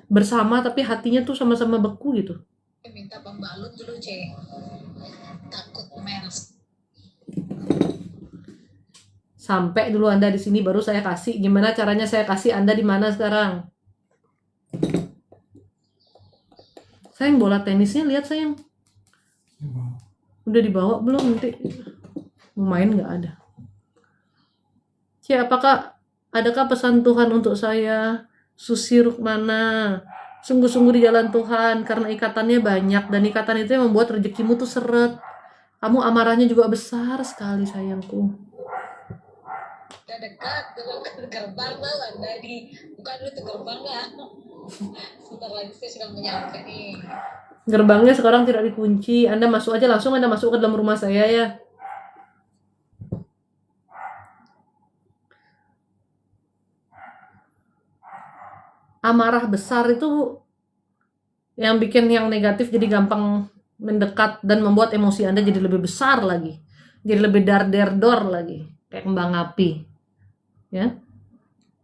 S1: Bersama tapi hatinya tuh sama-sama beku gitu.
S4: Minta pembalut dulu, C. Takut mers.
S1: Sampai dulu Anda di sini baru saya kasih. Gimana caranya saya kasih? Anda di mana sekarang? Sayang bola tenisnya lihat sayang. Udah dibawa belum nanti? Mau main nggak ada. C, adakah pesan Tuhan untuk saya? Susi Rukmana, sungguh-sungguh di jalan Tuhan karena ikatannya banyak dan ikatan itu yang membuat rezekimu tuh seret. Kamu amarahnya juga besar sekali sayangku.
S4: Udah dekat dengan gerbang lah, bukan dulu tuh gerbangnya. Sebentar lagi saya sudah menyampai nih.
S1: Gerbangnya sekarang tidak dikunci. Anda masuk aja langsung, Anda masuk ke dalam rumah saya ya. Amarah besar itu yang bikin yang negatif jadi gampang mendekat dan membuat emosi Anda jadi lebih besar lagi. Jadi lebih dar-der-dor lagi. Kayak kembang api. Ya.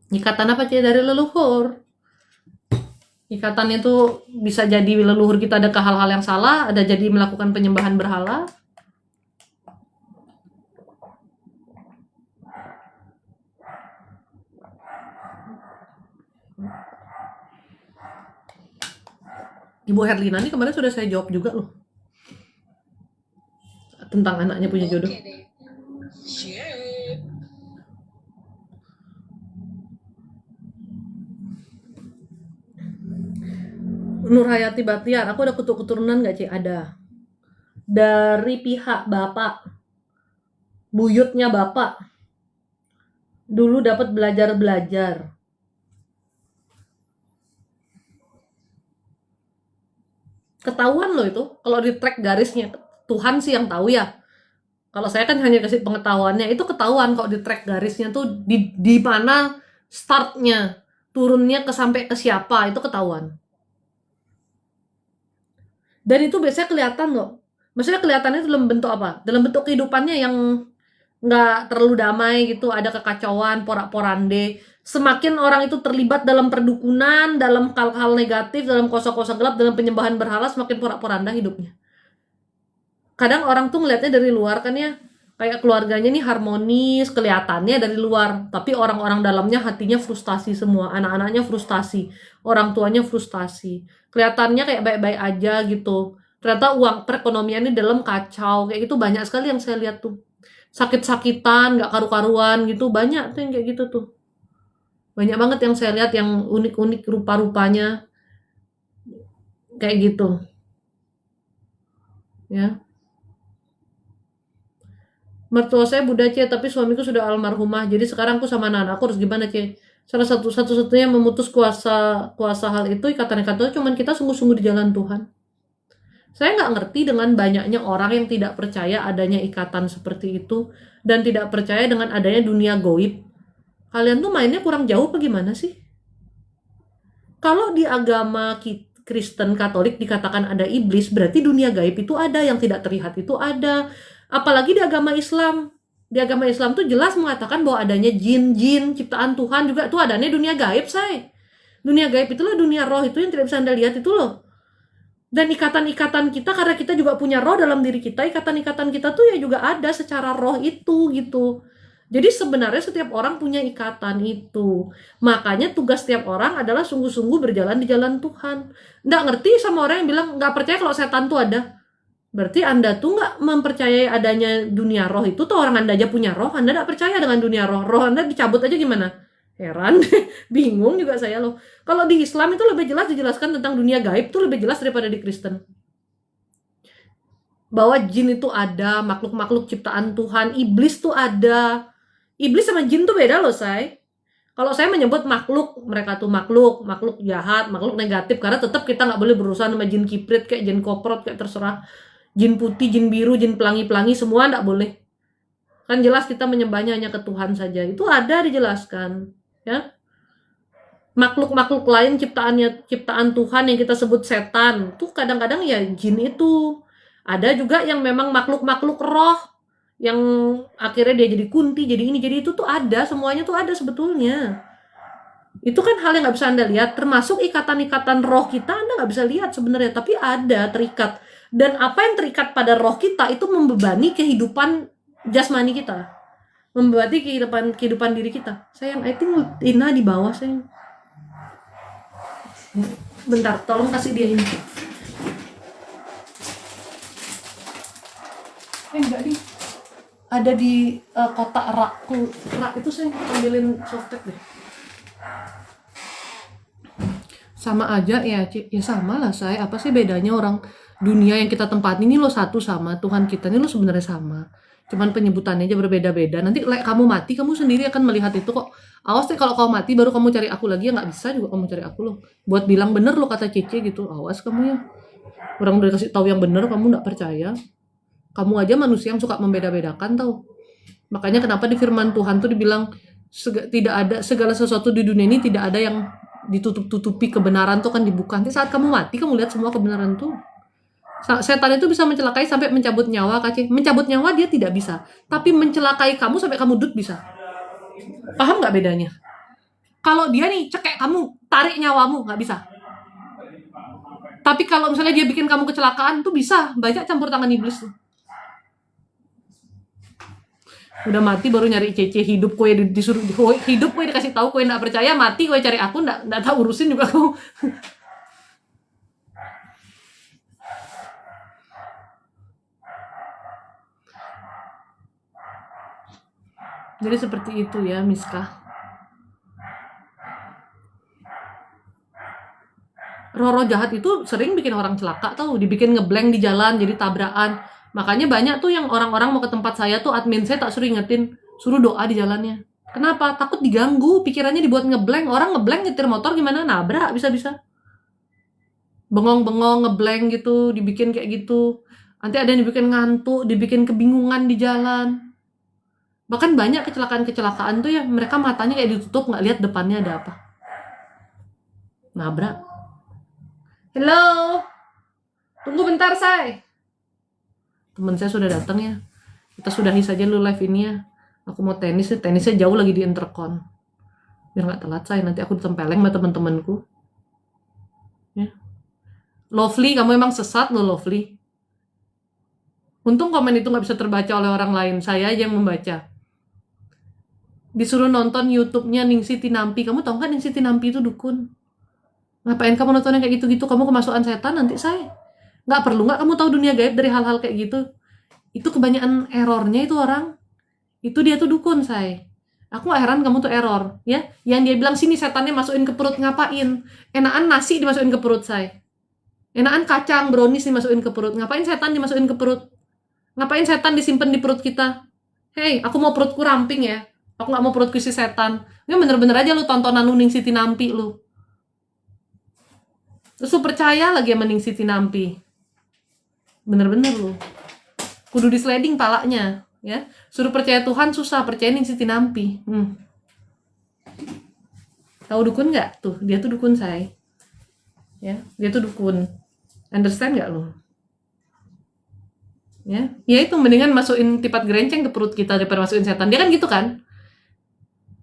S1: Ikatan apa sih dari leluhur? Ikatan itu bisa jadi leluhur kita ada ke hal-hal yang salah, ada jadi melakukan penyembahan berhala. Ibu Herlina ini kemarin sudah saya jawab juga loh. Tentang anaknya punya jodoh.
S4: Oke deh. Share.
S1: Nur Hayati Batiar, aku ada kutuk keturunan gak, Ci? Ada. Dari pihak bapak. Buyutnya bapak. Dulu dapat belajar-belajar. Ketahuan loh itu. Kalau di track garisnya. Tuhan sih yang tahu ya. Kalau saya kan hanya kasih pengetahuannya. Itu ketahuan kalau di track garisnya tuh di mana startnya. Turunnya sampai ke siapa. Itu ketahuan. Dan itu biasanya kelihatan loh. Maksudnya kelihatannya dalam bentuk apa? Dalam bentuk kehidupannya yang nggak terlalu damai gitu. Ada kekacauan, porak-porande. Semakin orang itu terlibat dalam perdukunan, dalam hal-hal negatif, dalam kosa-kosa gelap, dalam penyembahan berhala, semakin porak-poranda hidupnya. Kadang orang tuh ngeliatnya dari luar kan ya, kayak keluarganya nih harmonis, kelihatannya dari luar, tapi orang-orang dalamnya hatinya frustasi semua, anak-anaknya frustasi, orang tuanya frustasi, kelihatannya kayak baik-baik aja gitu, ternyata uang perekonomiannya dalam kacau, kayak gitu banyak sekali yang saya lihat tuh, sakit-sakitan, nggak karu-karuan gitu, banyak tuh yang kayak gitu tuh, banyak banget yang saya lihat yang unik-unik rupa-rupanya, kayak gitu, ya. Mertua saya Buddha, C, tapi suamiku sudah almarhumah. Jadi sekarang aku sama anak aku harus gimana, C? Salah satu-satunya memutus kuasa hal itu ikatan-ikatan cuman kita sungguh-sungguh di jalan Tuhan. Saya nggak ngerti dengan banyaknya orang yang tidak percaya adanya ikatan seperti itu dan tidak percaya dengan adanya dunia gaib. Kalian tuh mainnya kurang jauh apa gimana sih? Kalau di agama Kristen Katolik dikatakan ada iblis, berarti dunia gaib itu ada, yang tidak terlihat itu ada. Apalagi di agama Islam. Di agama Islam tuh jelas mengatakan bahwa adanya jin-jin, ciptaan Tuhan juga tuh adanya dunia gaib, say. Dunia gaib itulah dunia roh itu yang tidak bisa Anda lihat itu loh. Dan ikatan-ikatan kita, karena kita juga punya roh dalam diri kita, ikatan-ikatan kita tuh ya juga ada secara roh itu gitu. Jadi sebenarnya setiap orang punya ikatan itu. Makanya tugas setiap orang adalah sungguh-sungguh berjalan di jalan Tuhan. Nggak ngerti sama orang yang bilang nggak percaya kalau setan tuh ada. Berarti Anda tuh nggak mempercayai adanya dunia roh itu tuh, orang Anda aja punya roh, Anda nggak percaya dengan dunia roh. Roh Anda dicabut aja gimana? Heran, bingung juga saya loh. Kalau di Islam itu lebih jelas dijelaskan tentang dunia gaib tuh lebih jelas daripada di Kristen. Bahwa jin itu ada, makhluk-makhluk ciptaan Tuhan, iblis tuh ada. Iblis sama jin tuh beda loh, say. Kalau saya menyebut makhluk, mereka tuh makhluk jahat, makhluk negatif, karena tetap kita nggak boleh berurusan sama jin kiprit, kayak jin koprot, kayak terserah. Jin putih, jin biru, jin pelangi-pelangi, semua nggak boleh. Kan jelas kita menyembahnya hanya ke Tuhan saja. Itu ada dijelaskan, ya. Makhluk-makhluk lain ciptaan Tuhan yang kita sebut setan, tuh kadang-kadang ya jin itu. Ada juga yang memang makhluk-makhluk roh yang akhirnya dia jadi kunti, jadi ini, jadi itu tuh ada, semuanya tuh ada sebetulnya. Itu kan hal yang nggak bisa Anda lihat, termasuk ikatan-ikatan roh kita Anda nggak bisa lihat sebenarnya, tapi ada terikat. Dan apa yang terikat pada roh kita itu membebani kehidupan jasmani kita, membebani kehidupan diri kita. Sayang, I think Ina di bawah, sayang. Bentar, tolong kasih dia ini. Enggak nih. Ada di kotak rak itu saya ambilin softtek deh. Sama aja ya, Ci. Ya sama lah, saya. Apa sih bedanya orang dunia yang kita tempatin ini lo satu sama Tuhan kita ini lo sebenarnya sama. Cuman penyebutannya aja berbeda-beda. Nanti kamu mati, kamu sendiri akan melihat itu kok. Awas deh kalau kamu mati baru kamu cari aku lagi, ya nggak bisa juga kamu cari aku loh. Buat bilang bener lo kata Cece gitu. Awas kamu ya. Orang udah kasih tahu yang bener kamu nggak percaya. Kamu aja manusia yang suka membeda-bedakan tau. Makanya kenapa di firman Tuhan tuh dibilang tidak ada segala sesuatu di dunia ini tidak ada yang ditutup-tutupi, kebenaran tuh kan dibuka. Nanti saat kamu mati kamu lihat semua kebenaran tuh. Setan itu bisa mencelakai sampai mencabut nyawa, Kak. Mencabut nyawa dia tidak bisa, tapi mencelakai kamu sampai kamu dut bisa. Paham nggak bedanya? Kalau dia nih cekek kamu, tarik nyawamu nggak bisa. Tapi kalau misalnya dia bikin kamu kecelakaan tuh bisa. Banyak campur tangan iblis tuh. Udah mati baru nyari Cece, hidup kowe disuruh hidup kowe dikasih tahu kowe nggak percaya, mati kowe cari aku nggak tahu urusin juga kamu. Jadi seperti itu ya, Miska. Roro jahat itu sering bikin orang celaka tau, dibikin ngeblank di jalan jadi tabrakan. Makanya banyak tuh yang orang-orang mau ke tempat saya tuh admin saya tak suruh ingetin, suruh doa di jalannya. Kenapa? Takut diganggu, pikirannya dibuat ngeblank. Orang ngeblank nyetir motor gimana? Nabrak bisa-bisa. Bengong-bengong ngeblank gitu, dibikin kayak gitu. Nanti ada yang dibikin ngantuk, dibikin kebingungan di jalan. Bahkan banyak kecelakaan-kecelakaan tuh ya, mereka matanya kayak ditutup, nggak lihat depannya ada apa. Nabrak. Hello, tunggu bentar, say. Temen saya sudah datang ya. Kita sudahi saja lu live ini ya. Aku mau tenisnya jauh lagi di intercon. Biar nggak telat, say. Nanti aku ditempeleng sama teman-temanku. Ya. Lovely, kamu emang sesat lo, Lovely. Untung komen itu nggak bisa terbaca oleh orang lain. Saya aja yang membaca. Disuruh nonton YouTube-nya Ningsih Tinampi. Kamu tahu nggak Ningsih Tinampi itu dukun? Ngapain kamu nonton yang kayak gitu-gitu? Kamu kemasukan setan nanti, say. Nggak perlu nggak kamu tahu dunia gaib dari hal-hal kayak gitu. Itu kebanyakan errornya itu orang. Itu dia tuh dukun, say. Aku gak heran kamu tuh error, ya. Yang dia bilang sini setannya masukin ke perut, ngapain? Enakan nasi dimasukin ke perut, say. Enakan kacang brownies dimasukin ke perut. Ngapain setan dimasukin ke perut? Ngapain setan disimpan di perut kita? Hey, aku mau perutku ramping ya. Aku gak mau perutku isi setan. Ini bener-bener aja lu tontonan lu Ningsih Tinampi lu. Terus lu percaya lagi sama Ningsih Tinampi. Bener-bener lu. Kudu di-sliding palanya, ya. Suruh percaya Tuhan susah, percaya Ningsih Tinampi. Tahu dukun nggak? Tuh, dia tuh dukun, say. Ya, dia tuh dukun. Understand nggak lu? Ya itu mendingan masukin tipat gerenceng ke perut kita daripada masukin setan. Dia kan gitu kan?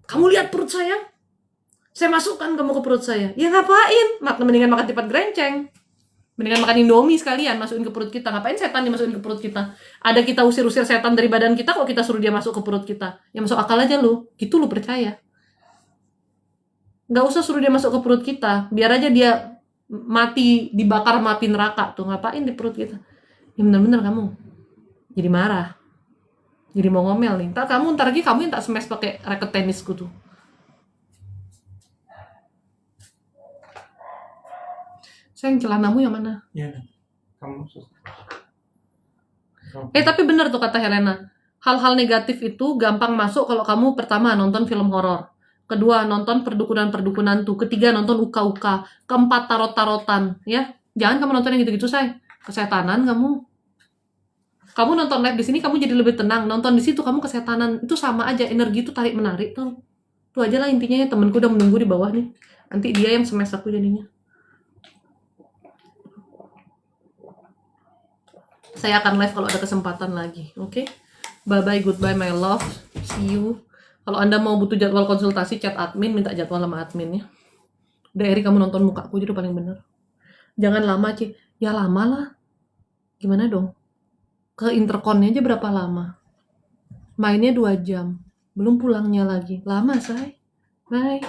S1: Kamu lihat perut saya masukkan kamu ke perut saya. Ya ngapain? Mendingan makan tipat gerenceng. Mendingan makan Indomie sekalian masukin ke perut kita. Ngapain setan dimasukin ke perut kita? Ada kita usir-usir setan dari badan kita kok kita suruh dia masuk ke perut kita. Ya masuk akal aja lu. Gitu lu percaya. Nggak usah suruh dia masuk ke perut kita. Biar aja dia mati, dibakar api neraka tuh. Ngapain di perut kita? Ya bener-bener kamu jadi marah. Jadi mau ngomel nih. Ntar lagi kamu yang tak smash pakai raket tenisku tuh. Sayang, celanamu yang mana?
S3: Iya, kamu susah.
S1: Tapi bener tuh kata Helena. Hal-hal negatif itu gampang masuk kalau kamu pertama nonton film horor. Kedua, nonton perdukunan-perdukunan tuh. Ketiga, nonton uka-uka. Keempat, tarot-tarotan. Ya, jangan kamu nonton yang gitu-gitu, say. Kesetanan kamu. Kamu nonton live di sini, kamu jadi lebih tenang. Nonton di situ, kamu kesetanan. Itu sama aja, energi itu tarik-menarik tuh. Itu aja lah intinya ya, temenku udah menunggu di bawah nih. Nanti dia yang smash aku jadinya. Saya akan live kalau ada kesempatan lagi, oke? Bye-bye, goodbye, my love. See you. Kalau Anda mau butuh jadwal konsultasi, chat admin, minta jadwal sama admin ya. Udah, Eri, kamu nonton mukaku jadi paling bener. Jangan lama, Ci. Ya lama lah. Gimana dong? Ke interconnya aja berapa lama? Mainnya 2 jam. Belum pulangnya lagi. Lama, say. Bye.